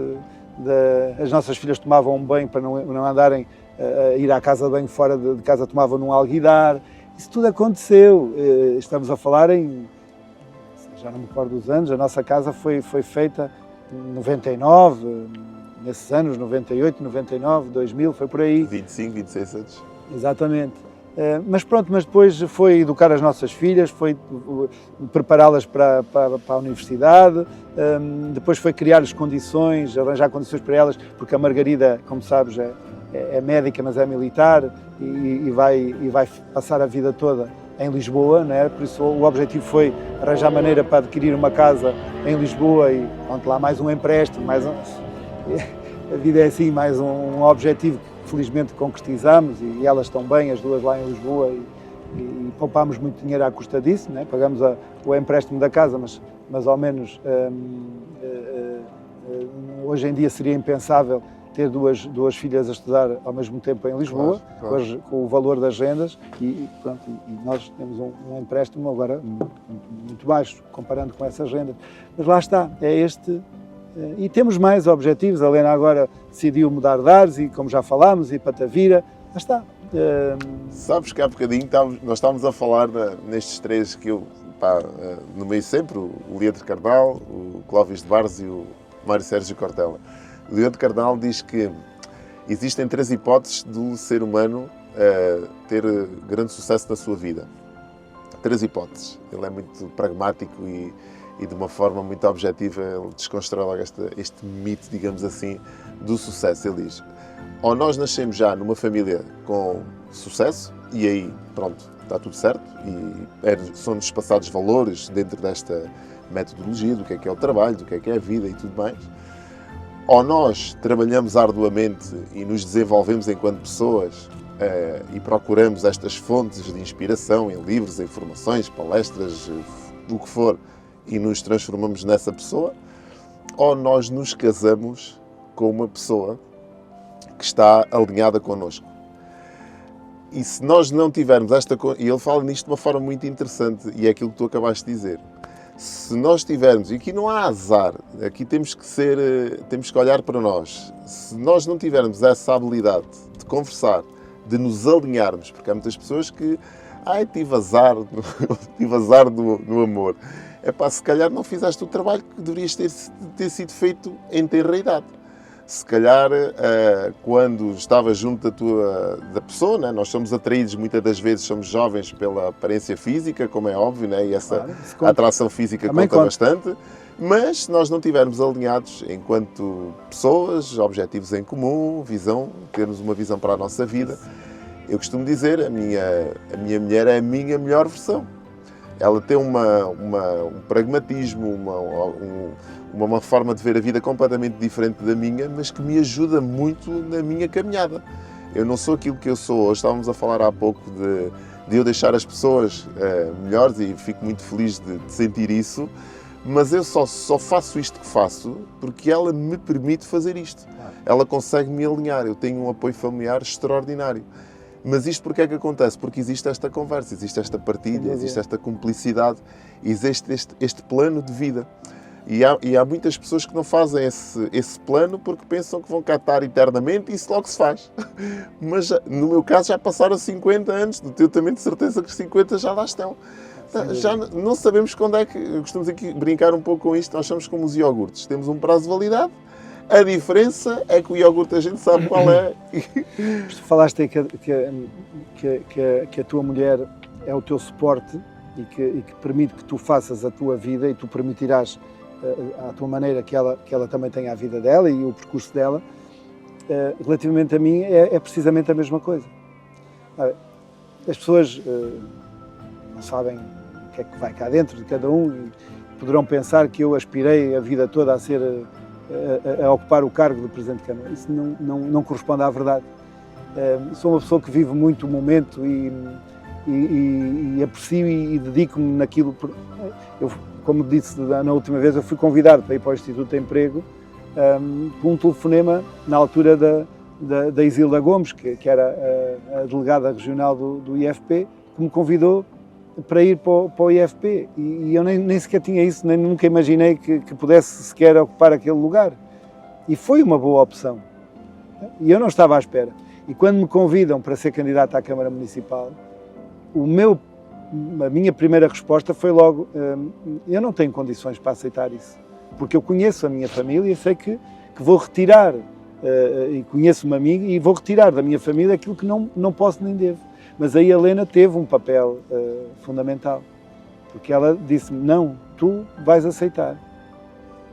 As nossas filhas tomavam um banho para não andarem a ir à casa de banho fora de casa, tomavam num alguidar. Isso tudo aconteceu. Estamos a falar já não me recordo dos anos, a nossa casa foi feita em 99, nesses anos, 98, 99, 2000, foi por aí. 25, 26 anos. Exatamente. Mas depois foi educar as nossas filhas, foi prepará-las para a universidade, depois foi criar-lhes condições, arranjar condições para elas, porque a Margarida, como sabes, é médica, mas é militar e vai passar a vida toda em Lisboa, não é? Por isso o objetivo foi arranjar maneira para adquirir uma casa em Lisboa e onde lá mais um empréstimo, a vida é assim, mais um objetivo que felizmente concretizamos e elas estão bem, as duas lá em Lisboa e poupámos muito dinheiro à custa disso, não é? Pagamos o empréstimo da casa, mas ao menos hoje em dia seria impensável ter duas filhas a estudar ao mesmo tempo em Lisboa, claro. Com o valor das rendas e nós temos um empréstimo agora muito baixo, comparando com essas rendas. Mas lá está, e temos mais objetivos. A Helena agora decidiu mudar de ares e, como já falámos, ir para Tavira, lá está. Sabes que há bocadinho nós estávamos a falar nestes 3 que eu nomeio sempre, o Leandro Carnal, o Clóvis de Barros e o Mário Sérgio Cortella. O Leandro Carnal diz que existem 3 hipóteses do ser humano ter grande sucesso na sua vida. 3 hipóteses. Ele é muito pragmático e de uma forma muito objetiva ele desconstrói logo este mito, digamos assim, do sucesso. Ele diz: ou nós nascemos já numa família com sucesso e aí, pronto, está tudo certo e são-nos passados valores dentro desta metodologia do que é o trabalho, do que é a vida e tudo mais. Ou nós trabalhamos arduamente e nos desenvolvemos enquanto pessoas e procuramos estas fontes de inspiração em livros, em informações, palestras, o que for, e nos transformamos nessa pessoa, ou nós nos casamos com uma pessoa que está alinhada connosco. E se nós não tivermos e ele fala nisto de uma forma muito interessante, e é aquilo que tu acabaste de dizer, se nós tivermos, e aqui não há azar, aqui temos que olhar para nós, se nós não tivermos essa habilidade de conversar, de nos alinharmos, porque há muitas pessoas que tive azar no amor. Se calhar não fizeste o trabalho que deverias ter sido feito em tenra idade. se calhar, quando estava junto da pessoa, né? Nós somos atraídos, muitas das vezes somos jovens pela aparência física, como é óbvio, né? E essa atração física conta bastante, mas se nós não estivermos alinhados enquanto pessoas, objetivos em comum, visão, termos uma visão para a nossa vida, eu costumo dizer, a minha mulher é a minha melhor versão. Ela tem um pragmatismo, uma forma de ver a vida completamente diferente da minha, mas que me ajuda muito na minha caminhada. Eu não sou aquilo que eu sou hoje. Estávamos a falar há pouco de eu deixar as pessoas melhores e fico muito feliz de sentir isso, mas eu só faço isto que faço porque ela me permite fazer isto. Ela consegue me alinhar. Eu tenho um apoio familiar extraordinário. Mas isto porque é que acontece? Porque existe esta conversa, existe esta partilha, existe esta cumplicidade, existe este plano de vida. E há muitas pessoas que não fazem esse plano porque pensam que vão cá estar eternamente e isso logo se faz. Mas no meu caso já passaram 50 anos, no teu também de certeza que os 50 já lá estão. Já não sabemos quando é que... Gostamos aqui brincar um pouco com isto, nós somos como os iogurtes, temos um prazo de validade. A diferença é que o iogurte a gente sabe qual é. Tu falaste aí que a tua mulher é o teu suporte e que permite que tu faças a tua vida e tu permitirás à tua maneira que ela também tenha a vida dela e o percurso dela. Relativamente a mim é precisamente a mesma coisa. As pessoas não sabem o que é que vai cá dentro de cada um e poderão pensar que eu aspirei a vida toda a ser... a ocupar o cargo de Presidente de Câmara. Isso não corresponde à verdade. Sou uma pessoa que vive muito o momento e aprecio e dedico-me naquilo. Como disse na última vez, eu fui convidado para ir para o Instituto de Emprego por um telefonema na altura da Isilda Gomes, que era a delegada regional do IFP, que me convidou para ir para o IFP e eu nem sequer tinha isso, nem nunca imaginei que pudesse sequer ocupar aquele lugar. E foi uma boa opção. E eu não estava à espera. E quando me convidam para ser candidato à Câmara Municipal, a minha primeira resposta foi logo, eu não tenho condições para aceitar isso, porque eu conheço a minha família e sei que vou retirar, e conheço-me a mim e vou retirar da minha família aquilo que não posso nem devo. Mas aí a Helena teve um papel fundamental, porque ela disse-me, não, tu vais aceitar,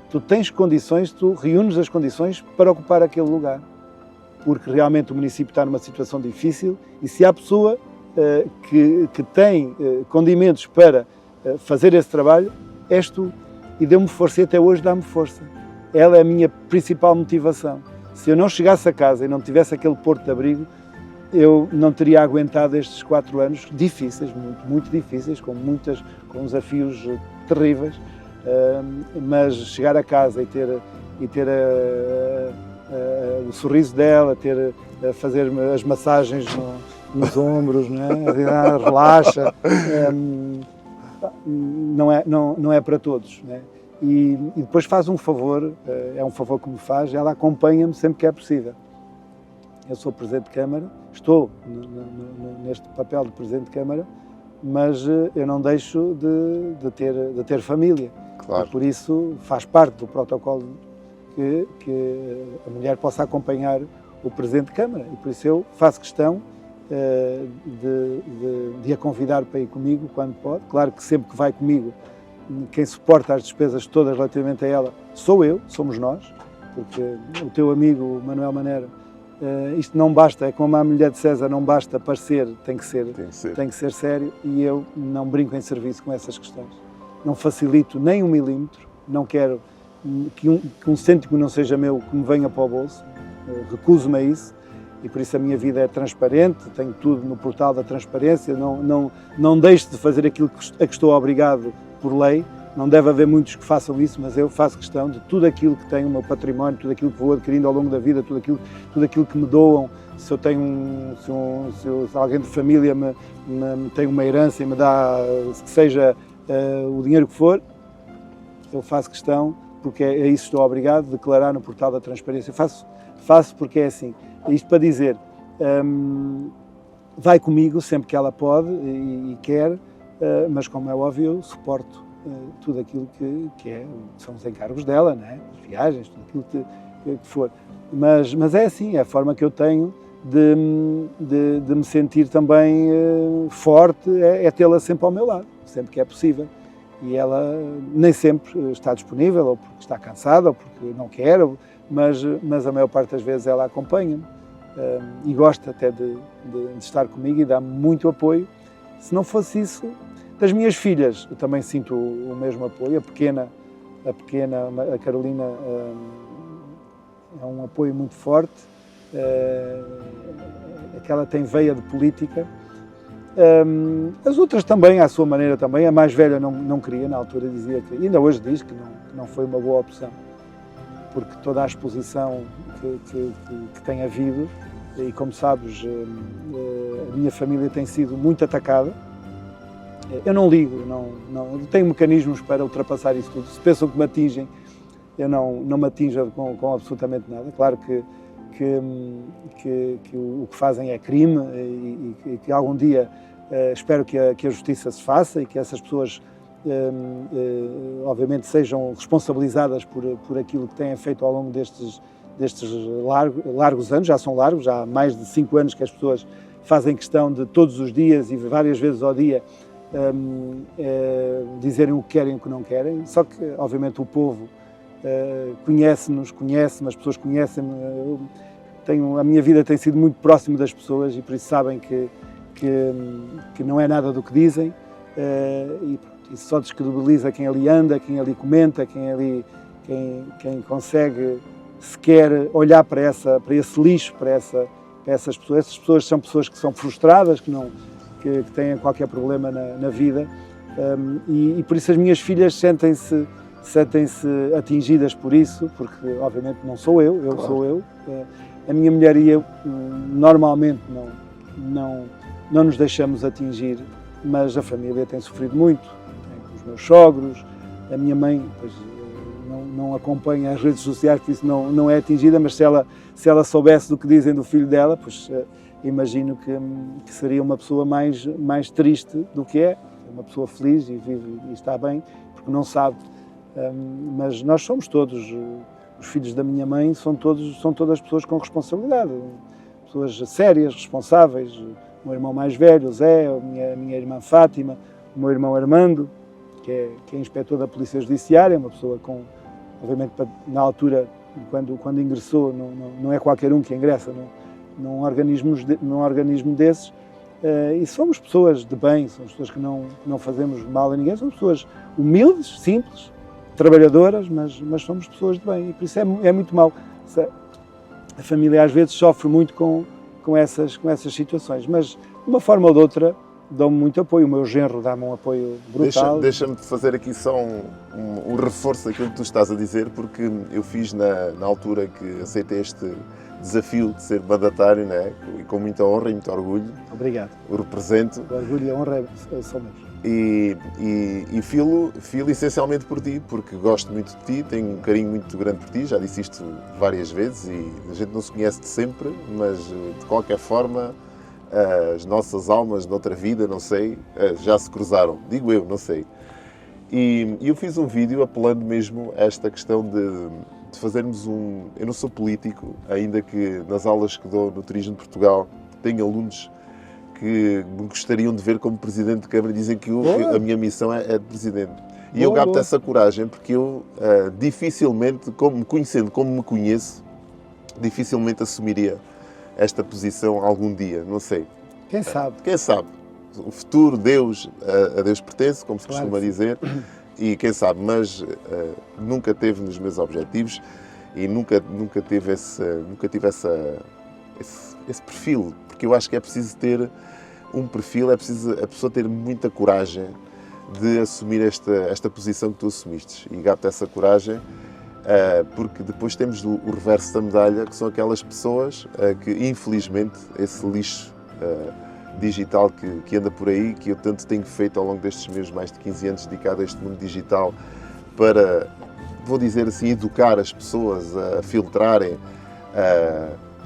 tu tens condições, tu reúnes as condições para ocupar aquele lugar, porque realmente o município está numa situação difícil e se há pessoa que tem condimentos para fazer esse trabalho, és tu. E deu-me força e até hoje dá-me força. Ela é a minha principal motivação. Se eu não chegasse a casa e não tivesse aquele porto de abrigo, eu não teria aguentado estes 4 anos difíceis, muito difíceis, com desafios terríveis, mas chegar a casa e ter o sorriso dela, a fazer as massagens nos ombros, né? Relaxa, não é para todos, né? E depois faz um favor, é um favor que me faz, ela acompanha-me sempre que é possível. Eu sou Presidente de Câmara, estou neste papel de Presidente de Câmara, mas eu não deixo de ter família. Claro. E por isso faz parte do protocolo que a mulher possa acompanhar o Presidente de Câmara. E por isso eu faço questão de a convidar para ir comigo quando pode. Claro que sempre que vai comigo, quem suporta as despesas todas relativamente a ela sou eu, somos nós, porque o teu amigo Manuel Manera, isto não basta, é como a mulher de César, não basta parecer, tem que ser sério, e eu não brinco em serviço com essas questões. Não facilito nem 1 milímetro, não quero que um cêntimo não seja meu, que me venha para o bolso, recuso-me a isso, e por isso a minha vida é transparente, tenho tudo no portal da transparência, não deixo de fazer aquilo a que estou obrigado por lei. Não deve haver muitos que façam isso, mas eu faço questão de tudo aquilo que tenho, o meu património, tudo aquilo que vou adquirindo ao longo da vida, tudo aquilo que me doam. Se eu tenho, se alguém de família me tem uma herança e me dá, que seja o dinheiro que for, eu faço questão, porque é isso que estou obrigado, de declarar no portal da transparência. Faço porque é assim. Isto para dizer, vai comigo sempre que ela pode e quer, mas como é óbvio, eu suporto tudo aquilo que são os encargos dela, né? As viagens, tudo aquilo que for. Mas é assim, é a forma que eu tenho de me sentir também forte, é tê-la sempre ao meu lado, sempre que é possível. E ela nem sempre está disponível, ou porque está cansada, ou porque não quer, mas a maior parte das vezes ela acompanha-me e gosta até de estar comigo e dá-me muito apoio. Se não fosse isso, das minhas filhas, eu também sinto o mesmo apoio. A pequena, a Carolina, é um apoio muito forte, aquela tem veia de política. As outras também, à sua maneira também. A mais velha não queria, na altura dizia que, ainda hoje diz que não foi uma boa opção, porque toda a exposição que tem havido, e como sabes, a minha família tem sido muito atacada. Eu não ligo, eu tenho mecanismos para ultrapassar isso tudo. Se pensam que me atingem, eu não me atinjo com absolutamente nada. Claro que o que fazem é crime e que algum dia espero que a justiça se faça e que essas pessoas obviamente sejam responsabilizadas por aquilo que têm feito ao longo destes largos anos. Já são largos, já há mais de 5 anos que as pessoas fazem questão de todos os dias e várias vezes ao dia dizerem o que querem e o que não querem. Só que obviamente o povo conhece-me, as pessoas conhecem-me. A minha vida tem sido muito próximo das pessoas e por isso sabem que não é nada do que dizem, e isso só descredibiliza quem ali anda, quem ali comenta, quem consegue sequer olhar para esse lixo, para essas pessoas. Essas pessoas são pessoas que são frustradas, que têm qualquer problema na vida, e por isso as minhas filhas sentem-se atingidas por isso, porque obviamente não sou eu, claro. Sou eu. A minha mulher e eu normalmente não nos deixamos atingir, mas a família tem sofrido muito. Os meus sogros, a minha mãe, pois, não acompanha as redes sociais, por isso não é atingida, mas se ela soubesse do que dizem do filho dela, pois imagino que seria uma pessoa mais triste do que é. Uma pessoa feliz e vive e está bem, porque não sabe. Mas nós somos todos, os filhos da minha mãe são todas pessoas com responsabilidade, pessoas sérias, responsáveis. O meu irmão mais velho, o Zé, a minha irmã Fátima, o meu irmão Armando, que é inspetor da Polícia Judiciária, uma pessoa com, obviamente, na altura, quando ingressou, não é qualquer um que ingressa num organismo desses, e somos pessoas de bem, somos pessoas que não fazemos mal a ninguém, somos pessoas humildes, simples, trabalhadoras, mas somos pessoas de bem, e por isso é muito mau. A família às vezes sofre muito com essas situações, mas de uma forma ou de outra dão-me muito apoio. O meu genro dá-me um apoio brutal. Deixa-me fazer aqui só um reforço daquilo que tu estás a dizer, porque eu fiz na altura que aceitei este desafio de ser mandatário, né? E com muita honra e muito orgulho. Obrigado. O represento. O orgulho e a honra são meus. E filo essencialmente por ti, porque gosto muito de ti, tenho um carinho muito grande por ti, já disse isto várias vezes e a gente não se conhece de sempre, mas de qualquer forma as nossas almas noutra vida, não sei, já se cruzaram, digo eu, não sei. E eu fiz um vídeo apelando mesmo a esta questão de fazermos Eu não sou político, ainda que nas aulas que dou no Turismo de Portugal tenho alunos que me gostariam de ver como Presidente de Câmara, dizem que a minha missão é de Presidente. E eu capto essa coragem, porque eu dificilmente, conhecendo como me conheço, dificilmente assumiria esta posição algum dia, não sei. Quem sabe? Quem sabe? O futuro, a Deus pertence, como se costuma dizer, e quem sabe, mas nunca teve nos meus objetivos e nunca tive esse perfil, porque eu acho que é preciso ter um perfil, é preciso a pessoa ter muita coragem de assumir esta posição que tu assumiste. E capto essa coragem, porque depois temos o reverso da medalha, que são aquelas pessoas que, infelizmente, esse lixo digital que anda por aí, que eu tanto tenho feito ao longo destes meus mais de 15 anos dedicado a este mundo digital para, vou dizer assim, educar as pessoas a filtrarem,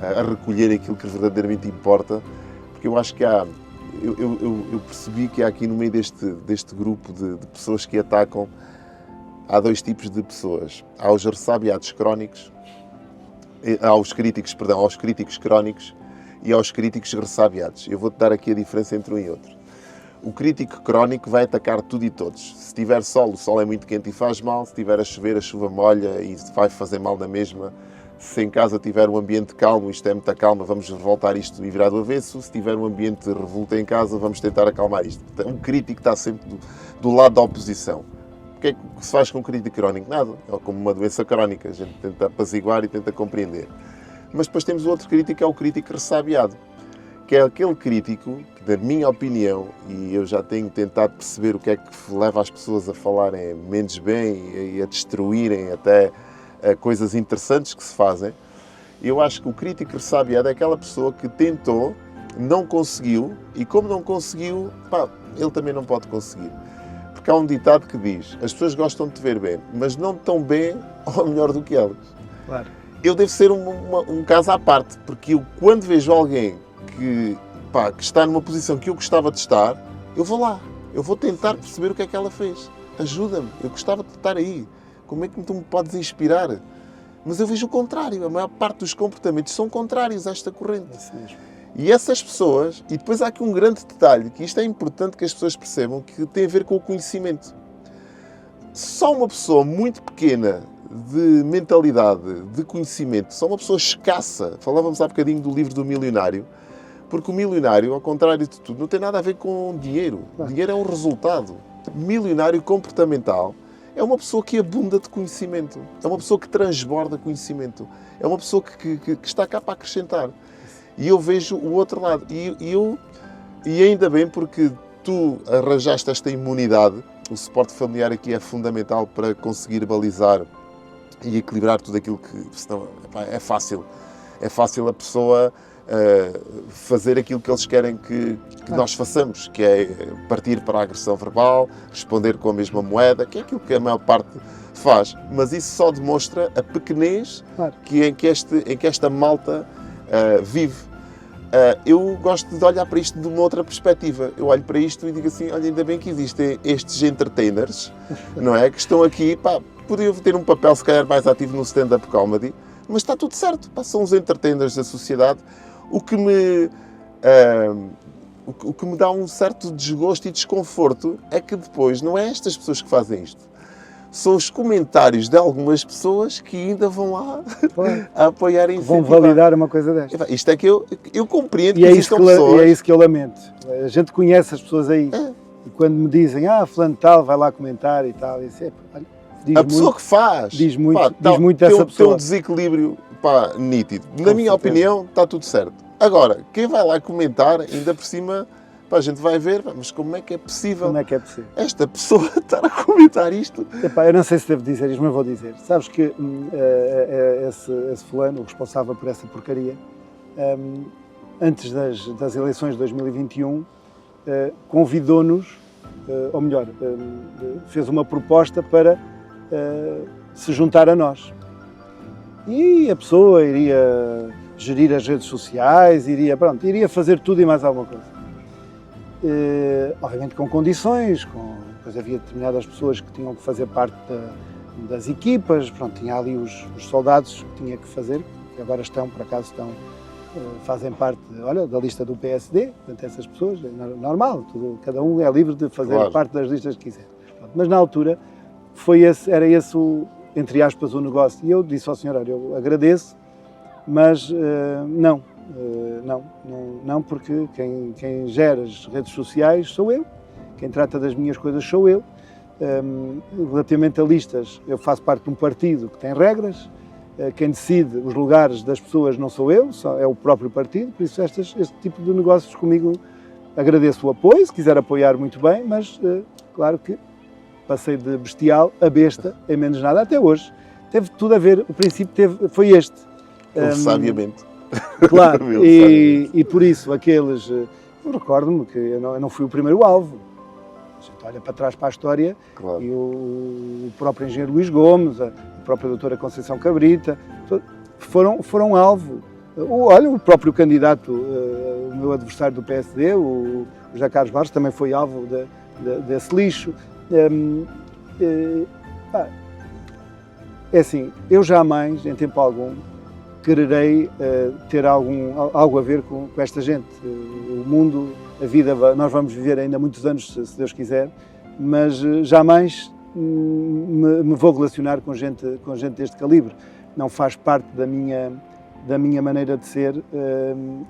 a recolher aquilo que verdadeiramente importa, porque eu acho que eu percebi que há aqui no meio deste grupo de pessoas que atacam, há dois tipos de pessoas. Há os ressabiados crónicos aos críticos crónicos e aos críticos ressabiados. Eu vou-te dar aqui a diferença entre um e outro. O crítico crónico vai atacar tudo e todos. Se tiver sol, o sol é muito quente e faz mal. Se tiver a chover, a chuva molha e vai fazer mal na mesma. Se em casa tiver um ambiente calmo, isto é muita calma, vamos revoltar isto e virar do avesso. Se tiver um ambiente de revolta em casa, vamos tentar acalmar isto. Um crítico está sempre do lado da oposição. O que é que se faz com um crítico crónico? Nada. É como uma doença crónica. A gente tenta apaziguar e tenta compreender. Mas depois temos o outro crítico, que é o crítico ressabiado. Que é aquele crítico que, na minha opinião, e eu já tenho tentado perceber o que é que leva as pessoas a falarem menos bem e a destruírem até coisas interessantes que se fazem, eu acho que o crítico ressabiado é aquela pessoa que tentou, não conseguiu, e como não conseguiu, ele também não pode conseguir. Porque há um ditado que diz, as pessoas gostam de te ver bem, mas não tão bem ou melhor do que elas. Claro. Eu devo ser um caso à parte, porque eu, quando vejo alguém que está numa posição que eu gostava de estar, eu vou lá. Eu vou tentar perceber o que é que ela fez. Ajuda-me. Eu gostava de estar aí. Como é que tu me podes inspirar? Mas eu vejo o contrário. A maior parte dos comportamentos são contrários a esta corrente. Isso mesmo. E essas pessoas... E depois há aqui um grande detalhe, que isto é importante que as pessoas percebam, que tem a ver com o conhecimento. Só uma pessoa muito pequena de mentalidade, de conhecimento, só uma pessoa escassa. Falávamos há bocadinho do livro do milionário, porque o milionário, ao contrário de tudo, não tem nada a ver com dinheiro. O dinheiro é um resultado. Milionário comportamental é uma pessoa que abunda de conhecimento. É uma pessoa que transborda conhecimento. É uma pessoa que está cá para acrescentar. E eu vejo o outro lado. E ainda bem, porque tu arranjaste esta imunidade. O suporte familiar aqui é fundamental para conseguir balizar e equilibrar tudo aquilo que... Senão, é fácil. É fácil a pessoa fazer aquilo que eles querem que nós façamos, que é partir para a agressão verbal, responder com a mesma moeda, que é aquilo que a maior parte faz. Mas isso só demonstra a pequenez em que esta malta vive. Eu gosto de olhar para isto de uma outra perspectiva. Eu olho para isto e digo assim, olha, ainda bem que existem estes entertainers, não é? Que estão aqui, podiam ter um papel se calhar mais ativo no stand-up comedy, mas está tudo certo, são os entertainers da sociedade. O que me dá um certo desgosto e desconforto é que depois não é estas pessoas que fazem isto. São os comentários de algumas pessoas que ainda vão lá a apoiar e incentivar. Vão validar uma coisa desta. Isto é que eu compreendo que existam pessoas... E é isso que eu lamento. A gente conhece as pessoas aí. E quando me dizem, fulano tal, vai lá comentar e tal, isso é... A pessoa que faz diz muito dessa pessoa. Tem um desequilíbrio nítido. Na minha opinião, está tudo certo. Agora, quem vai lá comentar, ainda por cima, a gente vai ver, mas como é que é possível? Como é que é possível? Esta pessoa estar a comentar isto? Eu não sei se devo dizer isto, mas vou dizer. Sabes que esse fulano, o responsável por essa porcaria, antes das eleições de 2021, convidou-nos, ou melhor, fez uma proposta para se juntar a nós. E a pessoa iria gerir as redes sociais, iria fazer tudo e mais alguma coisa. Obviamente com condições, depois havia determinadas pessoas que tinham que fazer parte das equipas, tinha ali os soldados que tinha que fazer, que agora fazem parte, da lista do PSD, portanto essas pessoas, é normal, cada um é livre de fazer parte das listas que quiser. Mas na altura era esse entre aspas, o negócio. E eu disse ao senhor, eu agradeço, mas não, porque quem gera as redes sociais sou eu, quem trata das minhas coisas sou eu. Relativamente a listas, eu faço parte de um partido que tem regras, quem decide os lugares das pessoas não sou eu, é o próprio partido, por isso este tipo de negócios comigo agradeço o apoio, se quiser apoiar muito bem, mas claro que passei de bestial a besta em menos nada até hoje. Teve tudo a ver, o princípio foi este. Sabiamente. Claro, e por isso aqueles... Eu recordo-me que eu não fui o primeiro alvo. A gente olha para trás para a história, claro. E o próprio engenheiro Luís Gomes, a própria doutora Conceição Cabrita, foram alvo. Olha, o próprio candidato, o meu adversário do PSD, o José Carlos Barros, também foi alvo desse lixo. É assim, eu jamais, em tempo algum, quererei ter algo a ver com esta gente. O mundo, a vida, nós vamos viver ainda muitos anos, se Deus quiser, mas jamais me vou relacionar com gente deste calibre. Não faz parte da minha maneira de ser.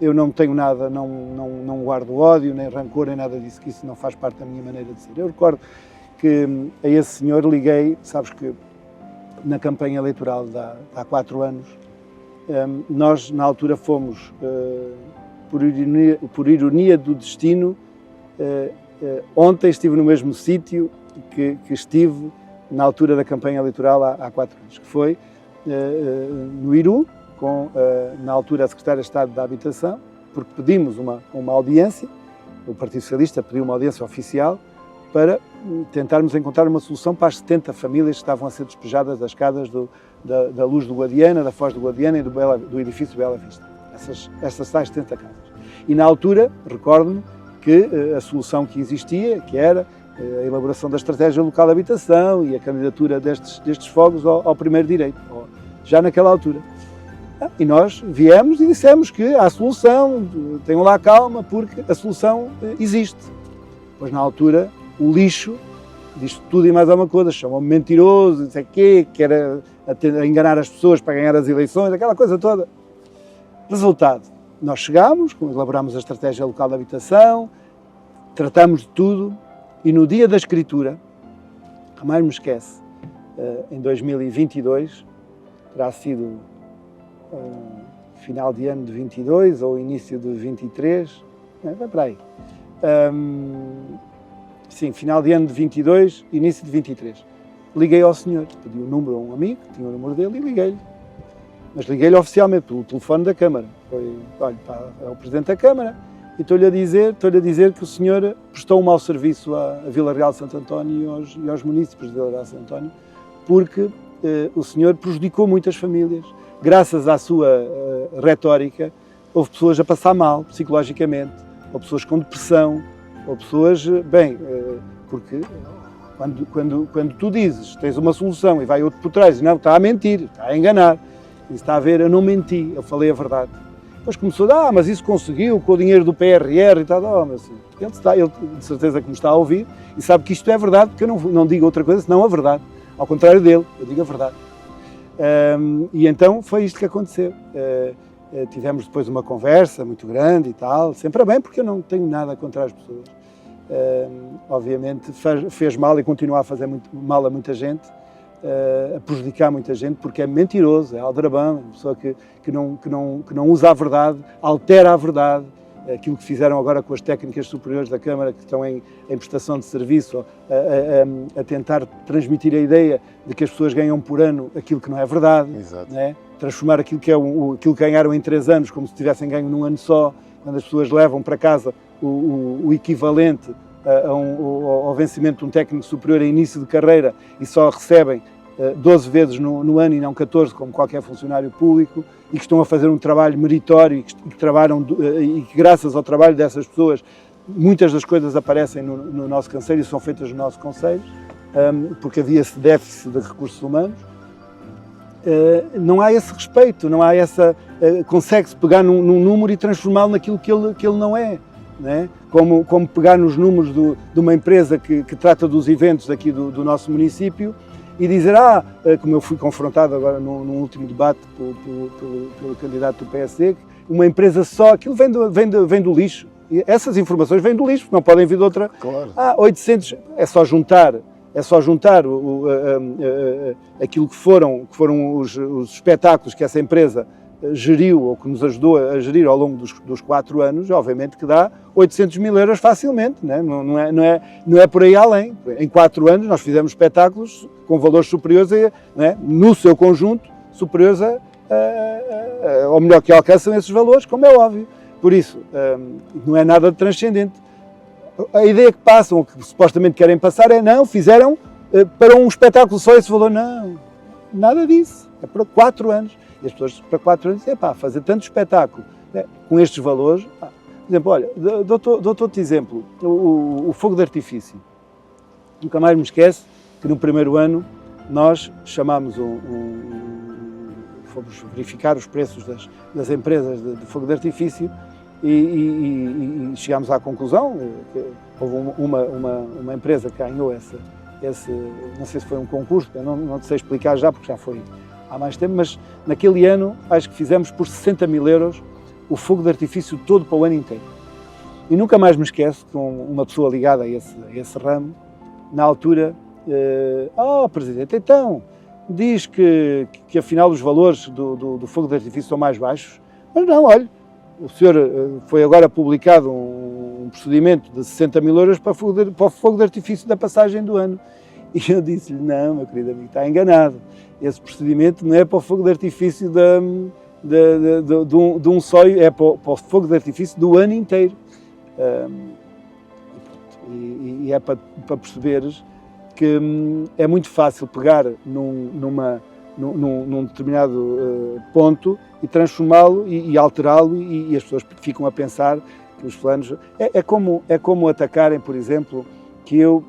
Eu não tenho nada, não guardo ódio, nem rancor, nem nada disso, que isso não faz parte da minha maneira de ser. Eu recordo que a esse senhor liguei, sabes que na campanha eleitoral de há 4 anos, nós na altura fomos, por ironia do destino, ontem estive no mesmo sítio que estive na altura da campanha eleitoral há 4 anos, que foi no Iru, com, na altura, a Secretária de Estado da Habitação, porque pedimos uma audiência, o Partido Socialista pediu uma audiência oficial para tentarmos encontrar uma solução para as 70 famílias que estavam a ser despejadas das escadas da Luz do Guadiana, da Foz do Guadiana e do edifício Bela Vista. Essas tais 70 casas. E na altura, recordo-me que a solução que existia, que era a elaboração da estratégia local de habitação e a candidatura destes fogos ao primeiro direito, já naquela altura. E nós viemos e dissemos que há solução, tenham lá calma, porque a solução existe. Pois na altura, o lixo diz tudo e mais alguma coisa, chamam-me mentiroso, não sei o quê, que era a enganar as pessoas para ganhar as eleições, aquela coisa toda. Resultado, nós chegámos, elaborámos a estratégia local de habitação, tratamos de tudo e no dia da escritura, jamais me esquece, em 2022, terá sido final de ano de 22 ou início de 23, vai para aí. Sim, final de ano de 22, início de 23. Liguei ao senhor, pedi o número a um amigo, tinha o número dele e liguei-lhe. Mas liguei-lhe oficialmente pelo telefone da Câmara. Olha, é o Presidente da Câmara e estou-lhe a dizer que o senhor prestou um mau serviço à Vila Real de Santo António e aos munícipes de Vila Real de Santo António, porque o senhor prejudicou muitas famílias. Graças à sua retórica, houve pessoas a passar mal psicologicamente, ou pessoas com depressão, ou pessoas, porque quando tu dizes, tens uma solução e vai outro por trás, não, está a mentir, está a enganar, e está a ver, eu não menti, eu falei a verdade. Depois começou, mas isso conseguiu com o dinheiro do PRR e tal, mas ele de certeza que me está a ouvir e sabe que isto é verdade, porque eu não digo outra coisa senão a verdade, ao contrário dele, eu digo a verdade. E então foi isto que aconteceu. Tivemos depois uma conversa muito grande e tal, sempre bem, porque eu não tenho nada contra as pessoas. Obviamente fez mal e continua a fazer muito mal a muita gente, a prejudicar muita gente, porque é mentiroso, é aldrabão, é uma pessoa que não usa a verdade, altera a verdade. Aquilo que fizeram agora com as técnicas superiores da Câmara, que estão em prestação de serviço, a tentar transmitir a ideia de que as pessoas ganham por ano aquilo que não é verdade. Exato. Né? Transformar aquilo que aquilo que ganharam em 3 anos como se tivessem ganho num ano só, quando as pessoas levam para casa o equivalente ao vencimento de um técnico superior a início de carreira e só recebem 12 vezes no ano e não 14, como qualquer funcionário público, e que estão a fazer um trabalho meritório e que graças ao trabalho dessas pessoas, muitas das coisas aparecem no nosso conselho e são feitas no nosso conselho, porque havia esse déficit de recursos humanos. Não há esse respeito, não há essa... consegue-se pegar num número e transformá-lo naquilo que ele não é. Né? Como pegar nos números de uma empresa que trata dos eventos aqui do nosso município e dizer, como eu fui confrontado agora num último debate pelo candidato do PSD, uma empresa só, aquilo vem do lixo. E essas informações vêm do lixo, não podem vir de outra. Claro. 800, é só juntar aquilo que foram os espetáculos que essa empresa geriu, ou que nos ajudou a gerir ao longo dos 4 anos, obviamente que dá 800 mil euros facilmente, né? Não é por aí além. Em 4 anos nós fizemos espetáculos com valores superiores, né? No seu conjunto, superiores ou melhor, que alcançam esses valores, como é óbvio. Por isso, não é nada de transcendente. A ideia que passam, ou que supostamente querem passar, fizeram para um espetáculo só esse valor. Não, nada disso. É para 4 anos. E as pessoas para 4 anos dizem, fazer tanto espetáculo, né, com estes valores. Por exemplo, olha, dou-te exemplo, o fogo de artifício. Nunca mais me esquece que no primeiro ano nós chamámos fomos verificar os preços das empresas de fogo de artifício e chegámos à conclusão que houve uma empresa que ganhou não sei se foi um concurso, eu não sei explicar já porque já foi há mais tempo, mas naquele ano acho que fizemos por 60 mil euros o fogo de artifício todo para o ano inteiro. E nunca mais me esqueço com uma pessoa ligada a esse ramo, na altura, Presidente, então, diz que afinal os valores do fogo de artifício são mais baixos, mas não, olha, o senhor foi agora publicado um procedimento de 60 mil euros para o fogo de artifício da passagem do ano. E eu disse-lhe, não, meu querido amigo, está enganado. Esse procedimento não é para o fogo de artifício de um só, é para o fogo de artifício do ano inteiro. E é para perceberes que é muito fácil pegar num determinado ponto e transformá-lo e alterá-lo e as pessoas ficam a pensar que os fulanos... É como atacarem, por exemplo, que eu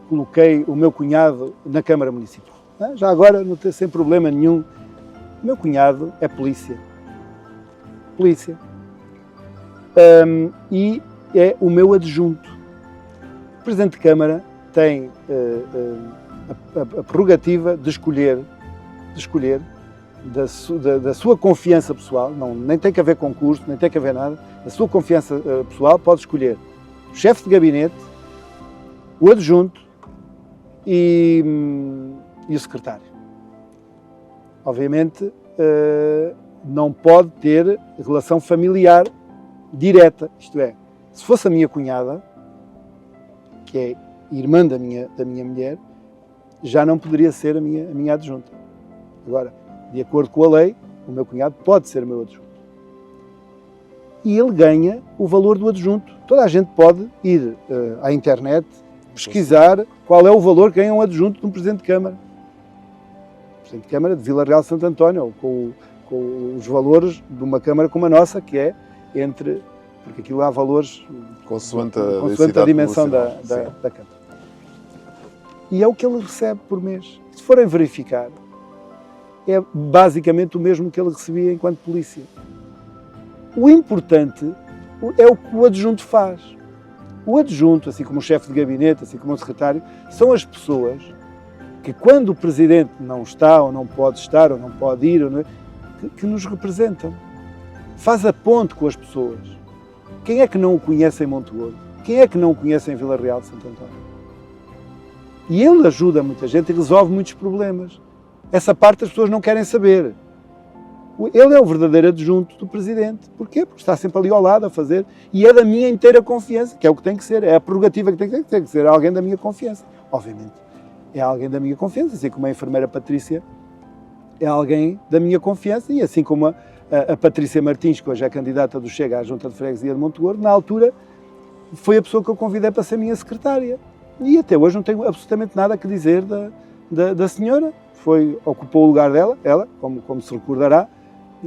coloquei o meu cunhado na Câmara Municipal. Já agora, sem problema nenhum, o meu cunhado é polícia. E é o meu adjunto. O Presidente de Câmara tem a prerrogativa de escolher da sua confiança pessoal, nem tem que haver concurso, nem tem que haver nada, a sua confiança pessoal pode escolher o chefe de gabinete, o adjunto e o secretário. Obviamente não pode ter relação familiar direta, isto é, se fosse a minha cunhada, que é irmã da minha mulher, já não poderia ser a minha adjunta. Agora, de acordo com a lei, o meu cunhado pode ser o meu adjunto. E ele ganha o valor do adjunto. Toda a gente pode ir à internet, pesquisar qual é o valor que ganha um adjunto de um Presidente de Câmara. O Presidente de Câmara de Vila Real de Santo António, com os valores de uma Câmara como a nossa, que é entre... Porque aquilo há valores consoante a dimensão da Câmara. E é o que ele recebe por mês. Se forem verificar, é basicamente o mesmo que ele recebia enquanto polícia. O importante é o que o adjunto faz. O adjunto, assim como o chefe de gabinete, assim como o secretário, são as pessoas que, quando o Presidente não está, ou não pode estar, ou não pode ir, que nos representam. Faz a ponte com as pessoas. Quem é que não o conhece em Monte Gordo? Quem é que não o conhece em Vila Real de Santo António? E ele ajuda muita gente e resolve muitos problemas. Essa parte as pessoas não querem saber. Ele é o verdadeiro adjunto do Presidente. Porquê? Porque está sempre ali ao lado a fazer. E é da minha inteira confiança, que é o que tem que ser. É a prerrogativa que tem que ser alguém da minha confiança. Obviamente, é alguém da minha confiança. Assim como a enfermeira Patrícia é alguém da minha confiança. E assim como a Patrícia Martins, que hoje é candidata do Chega à Junta de Freguesia de Monte Gordo, na altura foi a pessoa que eu convidei para ser minha secretária. E até hoje não tenho absolutamente nada a dizer da senhora. Ocupou o lugar dela, ela, como se recordará,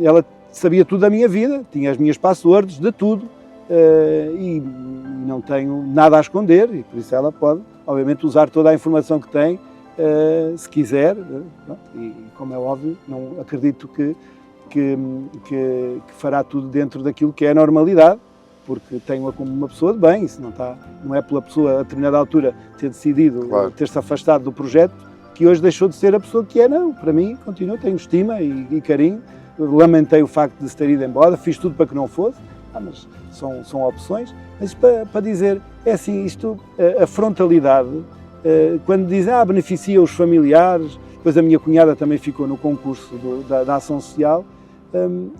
ela sabia tudo da minha vida, tinha as minhas passwords, de tudo, e não tenho nada a esconder, e por isso ela pode, obviamente, usar toda a informação que tem, se quiser, e como é óbvio, não acredito que fará tudo dentro daquilo que é a normalidade, porque tenho-a como uma pessoa de bem, isso não é pela pessoa a determinada altura ter decidido, claro, ter-se afastado do projeto, que hoje deixou de ser a pessoa que é. Não, para mim, continua, tenho estima e carinho, lamentei o facto de se ter ido embora, fiz tudo para que não fosse, mas são opções, mas para dizer, é assim, a frontalidade, quando dizem, beneficia os familiares, depois a minha cunhada também ficou no concurso da Ação Social,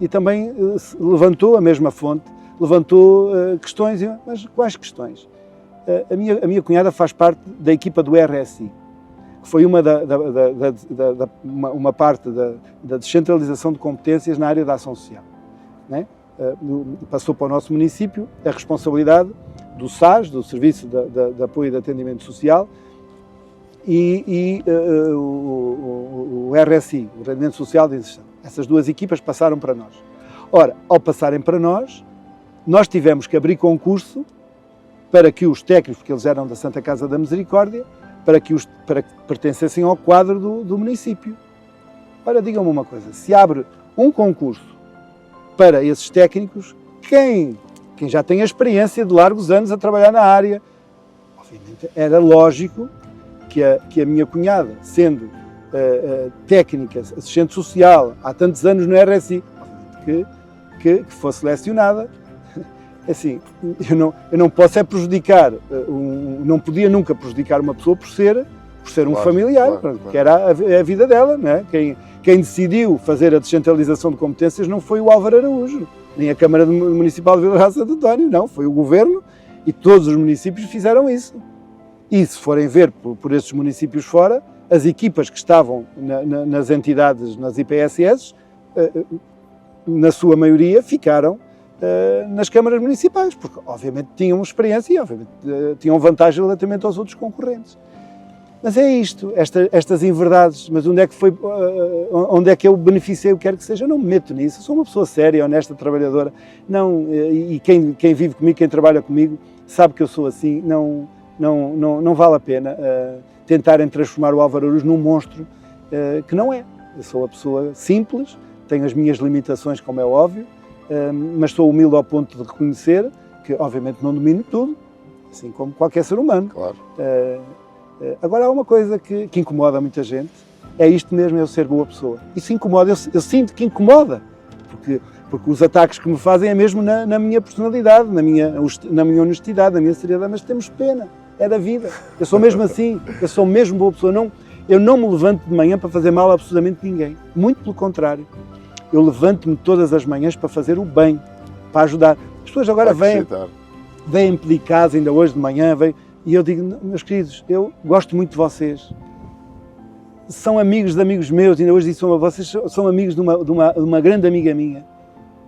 e também levantou a mesma fonte, levantou questões, mas quais questões? A minha cunhada faz parte da equipa do RSI, que foi uma parte da descentralização de competências na área da ação social. Né? Passou para o nosso município a responsabilidade do SAS, do Serviço de Apoio e de Atendimento Social, e o RSI, o Rendimento Social de Inserção. Essas duas equipas passaram para nós. Ora, ao passarem para nós tivemos que abrir concurso para que os técnicos, porque eles eram da Santa Casa da Misericórdia, para que pertencessem ao quadro do município. Ora, digam-me uma coisa, se abre um concurso para esses técnicos, quem já tem a experiência de largos anos a trabalhar na área, obviamente era lógico que a minha cunhada, sendo técnica, assistente social, há tantos anos no RSI, que fosse selecionada. Assim, eu não posso prejudicar, não podia nunca prejudicar uma pessoa por ser um familiar, que era a vida dela, não é? Quem decidiu fazer a descentralização de competências não foi o Álvaro Araújo, nem a Câmara Municipal de Vila Real de Santo António, não, foi o Governo, e todos os municípios fizeram isso. E se forem ver por esses municípios fora, as equipas que estavam nas entidades, nas IPSS, na sua maioria ficaram nas câmaras municipais, porque obviamente tinham experiência e obviamente tinham vantagem relativamente aos outros concorrentes. Mas é isto, estas inverdades, mas onde é que eu beneficiei o que quer que seja? Eu não me meto nisso, eu sou uma pessoa séria, honesta, trabalhadora, não, e quem vive comigo, quem trabalha comigo, sabe que eu sou assim, não vale a pena tentarem transformar o Álvaro Araújo num monstro que não é. Eu sou uma pessoa simples, tenho as minhas limitações, como é óbvio, mas sou humilde ao ponto de reconhecer que, obviamente, não domino tudo, assim como qualquer ser humano. Claro. Agora, há uma coisa que incomoda muita gente, é isto mesmo, eu ser boa pessoa. Isso incomoda, eu sinto que incomoda, porque os ataques que me fazem é mesmo na minha personalidade, na minha honestidade, na minha seriedade, mas temos pena, é da vida. Eu sou mesmo assim, eu sou mesmo boa pessoa, eu não me levanto de manhã para fazer mal a absolutamente ninguém, muito pelo contrário. Eu levanto-me todas as manhãs para fazer o bem, para ajudar. As pessoas agora vêm pedir casa, ainda hoje de manhã, e eu digo, meus queridos, eu gosto muito de vocês. São amigos de amigos meus, ainda hoje disse, vocês são amigos de uma grande amiga minha.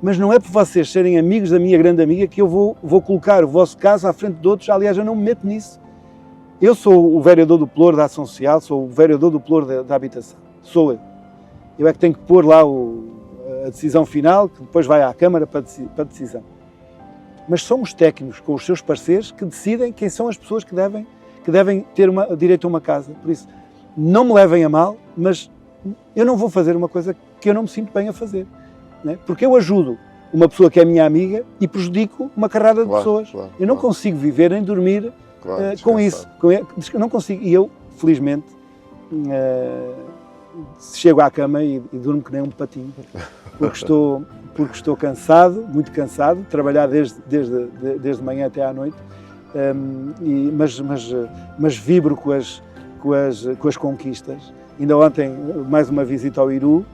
Mas não é por vocês serem amigos da minha grande amiga que eu vou colocar o vosso caso à frente de outros. Aliás, eu não me meto nisso. Eu sou o vereador do Pelouro da Ação Social, sou o vereador do Pelouro da Habitação. Sou eu. Eu é que tenho que pôr lá a decisão final, que depois vai à Câmara para decisão. Mas são os técnicos, com os seus parceiros, que decidem quem são as pessoas que devem ter direito a uma casa. Por isso, não me levem a mal, mas eu não vou fazer uma coisa que eu não me sinto bem a fazer. Né? Porque eu ajudo uma pessoa que é minha amiga e prejudico uma carrada de pessoas. Eu não consigo viver nem dormir com isso. Eu não consigo. E eu, felizmente, chego à cama e durmo que nem um patinho, porque estou cansado, muito cansado, de trabalhar desde manhã até à noite, mas vibro com as conquistas. Ainda ontem, mais uma visita ao Iru,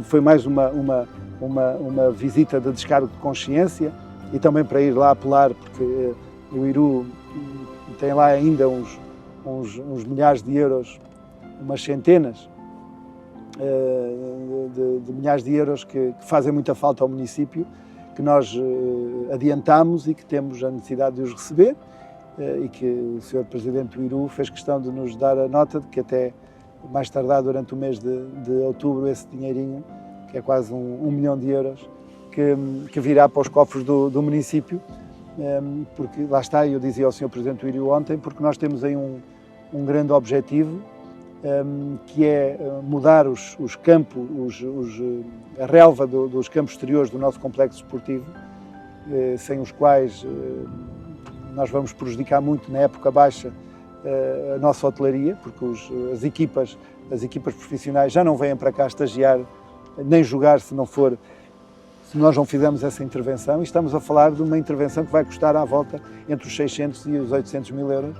foi mais uma visita de descargo de consciência e também para ir lá apelar, porque o Iru tem lá ainda uns milhares de euros, umas centenas de milhares de euros que fazem muita falta ao município, que nós adiantamos e que temos a necessidade de os receber, e que o Sr. Presidente do Iru fez questão de nos dar a nota de que até mais tardar durante o mês de outubro esse dinheirinho, que é quase 1 milhão de euros, que virá para os cofres do município, porque lá está, eu dizia ao Sr. Presidente do Iru ontem, porque nós temos aí um grande objetivo, que é mudar os campos, a relva dos campos exteriores do nosso complexo desportivo, sem os quais nós vamos prejudicar muito na época baixa a nossa hotelaria, porque as equipas profissionais já não vêm para cá estagiar nem jogar se nós não fizermos essa intervenção, e estamos a falar de uma intervenção que vai custar à volta entre os 600 e os 800 mil euros,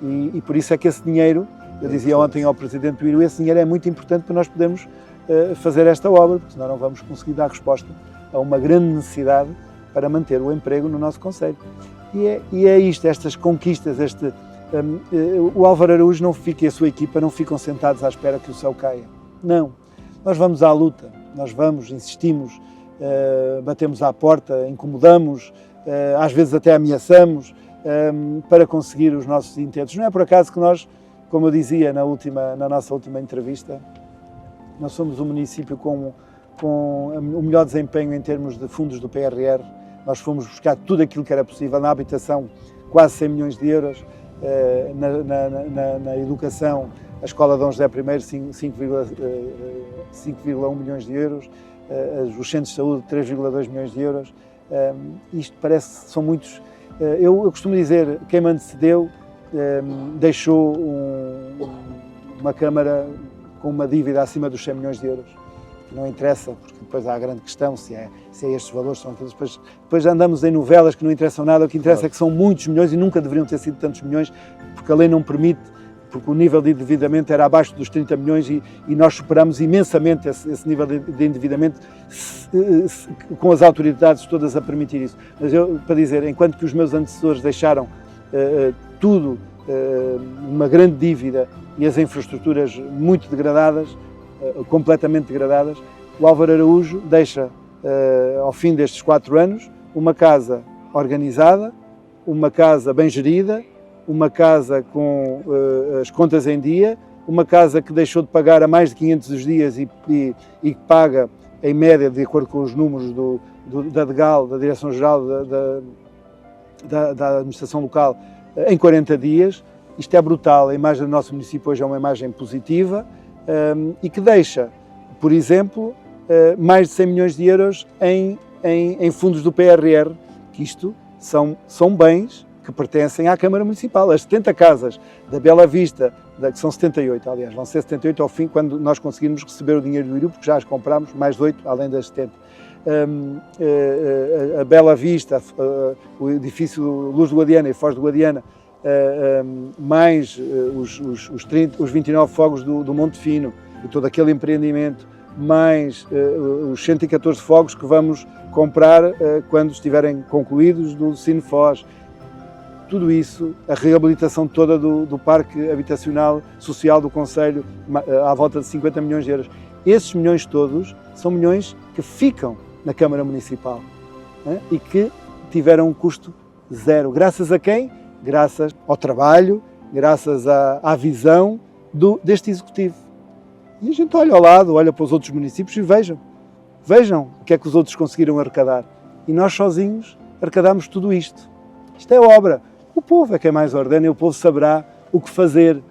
e por isso é que esse dinheiro, eu dizia ontem ao Presidente do Iru, esse dinheiro é muito importante para nós podermos fazer esta obra, porque senão não vamos conseguir dar resposta a uma grande necessidade para manter o emprego no nosso concelho. E é isto, estas conquistas, o Álvaro Araújo não fica e a sua equipa não ficam sentados à espera que o céu caia. Não, nós vamos à luta, nós vamos, insistimos, batemos à porta, incomodamos, às vezes até ameaçamos, para conseguir os nossos intentos. Não é por acaso que nós, como eu dizia na nossa última entrevista, nós somos um município com o melhor desempenho em termos de fundos do PRR. Nós fomos buscar tudo aquilo que era possível na habitação, quase 100 milhões de euros, na educação, a Escola Dom José I, 5,1 milhões de euros, os centros de saúde, 3,2 milhões de euros. Isto parece que são muitos. Eu costumo dizer, quem me antecedeu deixou uma Câmara com uma dívida acima dos 100 milhões de euros. Não interessa, porque depois há a grande questão se é estes valores, são aqueles. Depois andamos em novelas que não interessam nada, o que interessa é que são muitos milhões e nunca deveriam ter sido tantos milhões, porque a lei não permite, porque o nível de endividamento era abaixo dos 30 milhões e nós superamos imensamente esse nível de endividamento com as autoridades todas a permitir isso. Mas eu, para dizer, enquanto que os meus antecessores deixaram tudo, uma grande dívida e as infraestruturas muito degradadas, completamente degradadas, o Álvaro Araújo deixa, ao fim destes 4 anos, uma casa organizada, uma casa bem gerida, uma casa com as contas em dia, uma casa que deixou de pagar a mais de 500 dias e que paga, em média, de acordo com os números da DGAL, da Direção-Geral da Administração Local, em 40 dias. Isto é brutal, a imagem do nosso município hoje é uma imagem positiva e que deixa, por exemplo, mais de 100 milhões de euros em fundos do PRR, que isto são bens que pertencem à Câmara Municipal. As 70 casas da Bela Vista, que são 78, aliás, vão ser 78 ao fim, quando nós conseguirmos receber o dinheiro do IRU, porque já as comprámos, mais 8, além das 70. A Bela Vista, o edifício Luz do Guadiana e Foz do Guadiana, mais os 29 fogos do Monte Fino, e todo aquele empreendimento, mais os 114 fogos que vamos comprar quando estiverem concluídos do Cine Foz. Tudo isso, a reabilitação toda do Parque Habitacional Social do Concelho, à volta de 50 milhões de euros. Esses milhões todos são milhões que ficam na Câmara Municipal, né? E que tiveram um custo zero. Graças a quem? Graças ao trabalho, graças à visão deste Executivo. E a gente olha ao lado, olha para os outros municípios e vejam o que é que os outros conseguiram arrecadar. E nós sozinhos arrecadamos tudo isto. Isto é obra. O povo é quem mais ordena e o povo saberá o que fazer,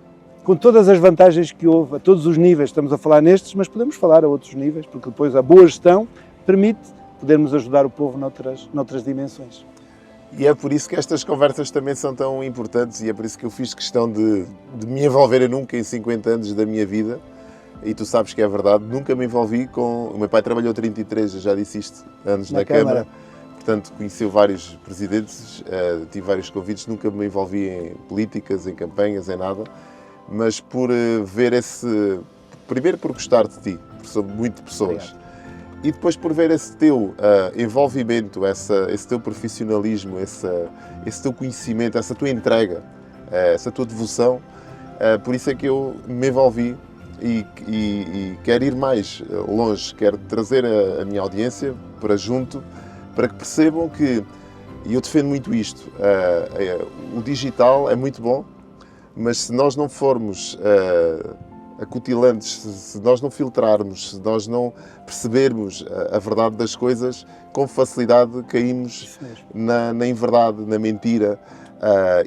com todas as vantagens que houve, a todos os níveis. Estamos a falar nestes, mas podemos falar a outros níveis, porque depois a boa gestão permite podermos ajudar o povo noutras dimensões. E é por isso que estas conversas também são tão importantes e é por isso que eu fiz questão de me envolver nunca em 50 anos da minha vida. E tu sabes que é verdade, nunca me envolvi com... O meu pai trabalhou 33, eu já disse isto, anos na Câmara. Portanto, conheci vários presidentes, tive vários convites, nunca me envolvi em políticas, em campanhas, em nada. Mas por ver esse... Primeiro por gostar de ti, porque sou muito de pessoas. Obrigado. E depois por ver esse teu envolvimento, esse teu profissionalismo, esse teu conhecimento, essa tua entrega, essa tua devoção. Por isso é que eu me envolvi e quero ir mais longe, quero trazer a minha audiência para junto, para que percebam que, e eu defendo muito isto, o digital é muito bom, mas se nós não formos acutilantes, se nós não filtrarmos, se nós não percebermos a verdade das coisas, com facilidade caímos na inverdade, na mentira,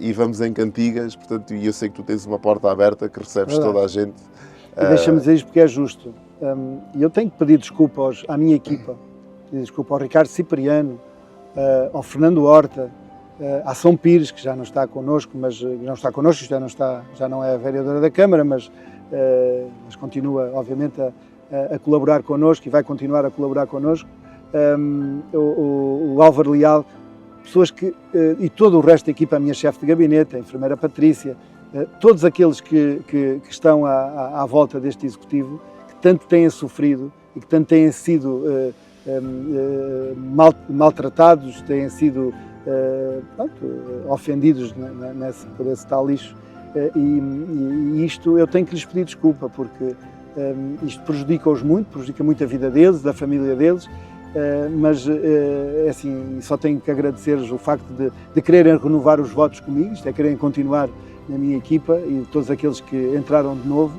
e vamos em cantigas. Portanto, e eu sei que tu tens uma porta aberta, que recebes toda a gente. E deixa-me dizer isto porque é justo. E eu tenho que pedir desculpa à minha equipa, pedir desculpa ao Ricardo Cipriano, ao Fernando Horta, à São Pires, que já não está connosco, já não é a vereadora da Câmara, mas continua, obviamente, a colaborar connosco e vai continuar a colaborar connosco. O Álvaro Leal, pessoas que, e todo o resto da equipa, a minha chefe de gabinete, a enfermeira Patrícia, todos aqueles que estão à volta deste Executivo, que tanto têm sofrido e que tanto têm sido maltratados, têm sido ofendidos por esse tal lixo. E isto eu tenho que lhes pedir desculpa, porque isto prejudica-os muito, prejudica muito a vida deles, da família deles, mas é assim, só tenho que agradecer-lhes o facto de quererem renovar os votos comigo, isto é, quererem continuar na minha equipa e todos aqueles que entraram de novo,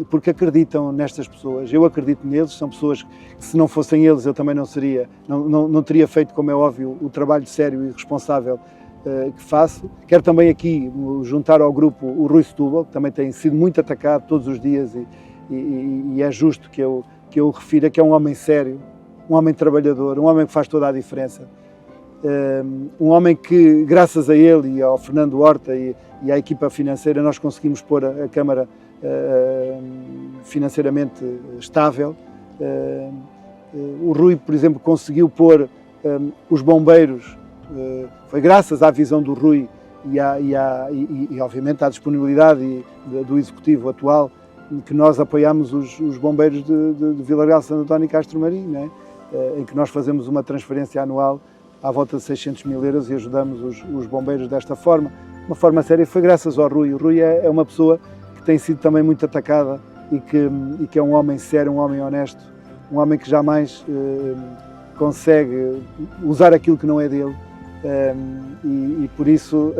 porque acreditam nestas pessoas. Eu acredito neles, são pessoas que, se não fossem eles, eu também não teria feito, como é óbvio, o trabalho sério e responsável que faço. Quero também aqui juntar ao grupo o Rui Setúbal, que também tem sido muito atacado todos os dias e é justo que eu o refira, que é um homem sério, um homem trabalhador, um homem que faz toda a diferença. Um homem que, graças a ele e ao Fernando Horta e à equipa financeira, nós conseguimos pôr a Câmara financeiramente estável. O Rui, por exemplo, conseguiu pôr os bombeiros, foi graças à visão do Rui e obviamente à disponibilidade do Executivo atual, que nós apoiámos os bombeiros de Vila Real, Santo António e Castro Marim, não é? Em que nós fazemos uma transferência anual à volta de 600 mil euros e ajudamos os bombeiros desta forma. Uma forma séria, foi graças ao Rui. O Rui é uma pessoa que tem sido também muito atacada e que é um homem sério, um homem honesto, um homem que jamais consegue usar aquilo que não é dele e por isso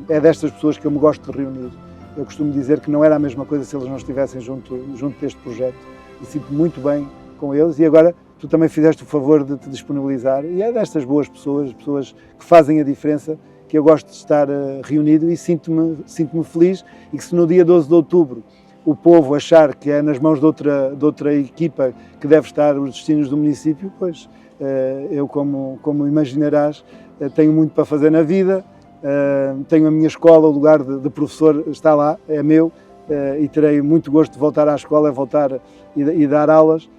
é destas pessoas que eu me gosto de reunir. Eu costumo dizer que não era a mesma coisa se eles não estivessem junto deste projeto e sinto muito bem com eles e agora tu também fizeste o favor de te disponibilizar e é destas boas pessoas, pessoas que fazem a diferença, que eu gosto de estar reunido e sinto-me feliz e que se no dia 12 de outubro o povo achar que é nas mãos de outra equipa que deve estar os destinos do município, pois eu, como imaginarás, tenho muito para fazer na vida, tenho a minha escola, o lugar de professor está lá, é meu, e terei muito gosto de voltar à escola, voltar e dar aulas,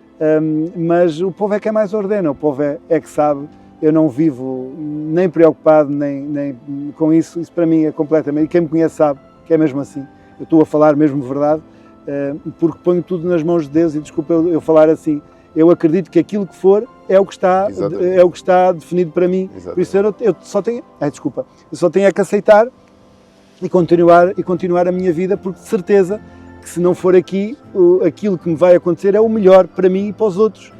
mas o povo é que é mais ordena, o povo é que sabe. Eu não vivo nem preocupado nem com isso para mim é completamente, e quem me conhece sabe que é mesmo assim, eu estou a falar mesmo verdade, porque ponho tudo nas mãos de Deus e desculpa eu falar assim, eu acredito que aquilo que for é o que está definido para mim. Exatamente. Por isso eu só tenho que aceitar e continuar a minha vida, porque de certeza que se não for aqui, aquilo que me vai acontecer é o melhor para mim e para os outros,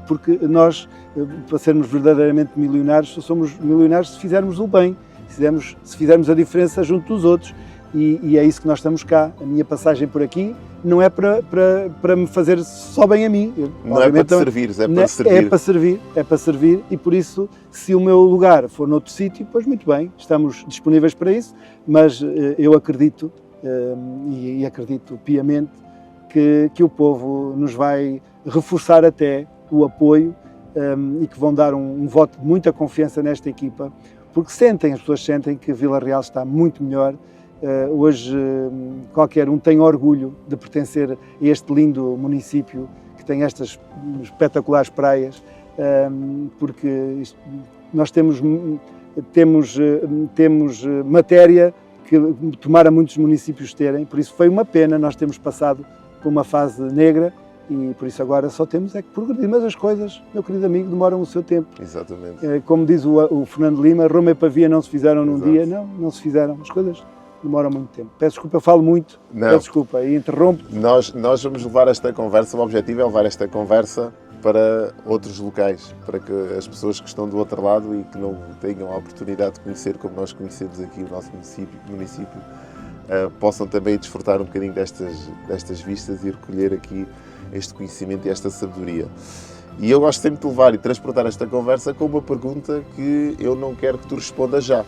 porque nós, para sermos verdadeiramente milionários, só somos milionários se fizermos o bem, se fizermos a diferença junto dos outros. E é isso que nós estamos cá. A minha passagem por aqui não é para me fazer só bem a mim. Não é para te servir, é para servir. É para servir e por isso, se o meu lugar for noutro sítio, pois muito bem, estamos disponíveis para isso, mas eu acredito, e acredito piamente, que o povo nos vai reforçar até o apoio e que vão dar um voto de muita confiança nesta equipa, porque as pessoas sentem que Vila Real está muito melhor. Hoje qualquer um tem orgulho de pertencer a este lindo município que tem estas espetaculares praias, porque nós temos matéria que tomara muitos municípios terem, por isso foi uma pena nós termos passado por uma fase negra e por isso agora só temos é que progredir, mas as coisas, meu querido amigo, demoram o seu tempo. Exatamente. Como diz o Fernando Lima, Roma e Pavia não se fizeram num dia, não se fizeram, as coisas demora muito tempo. Peço desculpa, eu falo muito, peço desculpa e interrompo. Nós vamos levar esta conversa, o objetivo é levar esta conversa para outros locais, para que as pessoas que estão do outro lado e que não tenham a oportunidade de conhecer como nós conhecemos aqui o nosso município possam também desfrutar um bocadinho destas vistas e recolher aqui este conhecimento e esta sabedoria. E eu gosto sempre de levar e transportar esta conversa com uma pergunta que eu não quero que tu respondas já.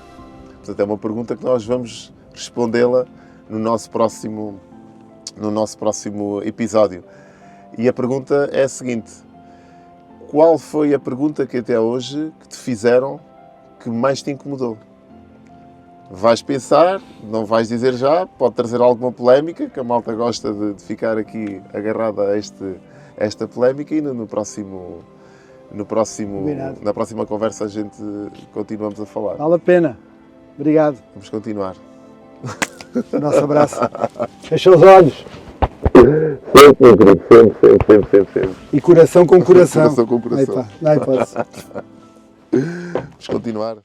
Portanto, é uma pergunta que nós vamos respondê-la no nosso próximo episódio. E a pergunta é a seguinte: qual foi a pergunta que até hoje que te fizeram que mais te incomodou? Vais pensar, não vais dizer já, pode trazer alguma polémica, que a malta gosta de ficar aqui agarrada a esta polémica e na próxima conversa a gente continuamos a falar. Vale a pena. Obrigado. Vamos continuar. Nosso abraço. Fecha os olhos. Sempre. E coração com coração. Coração com coração. Aí, pá. Aí pode. Vamos continuar.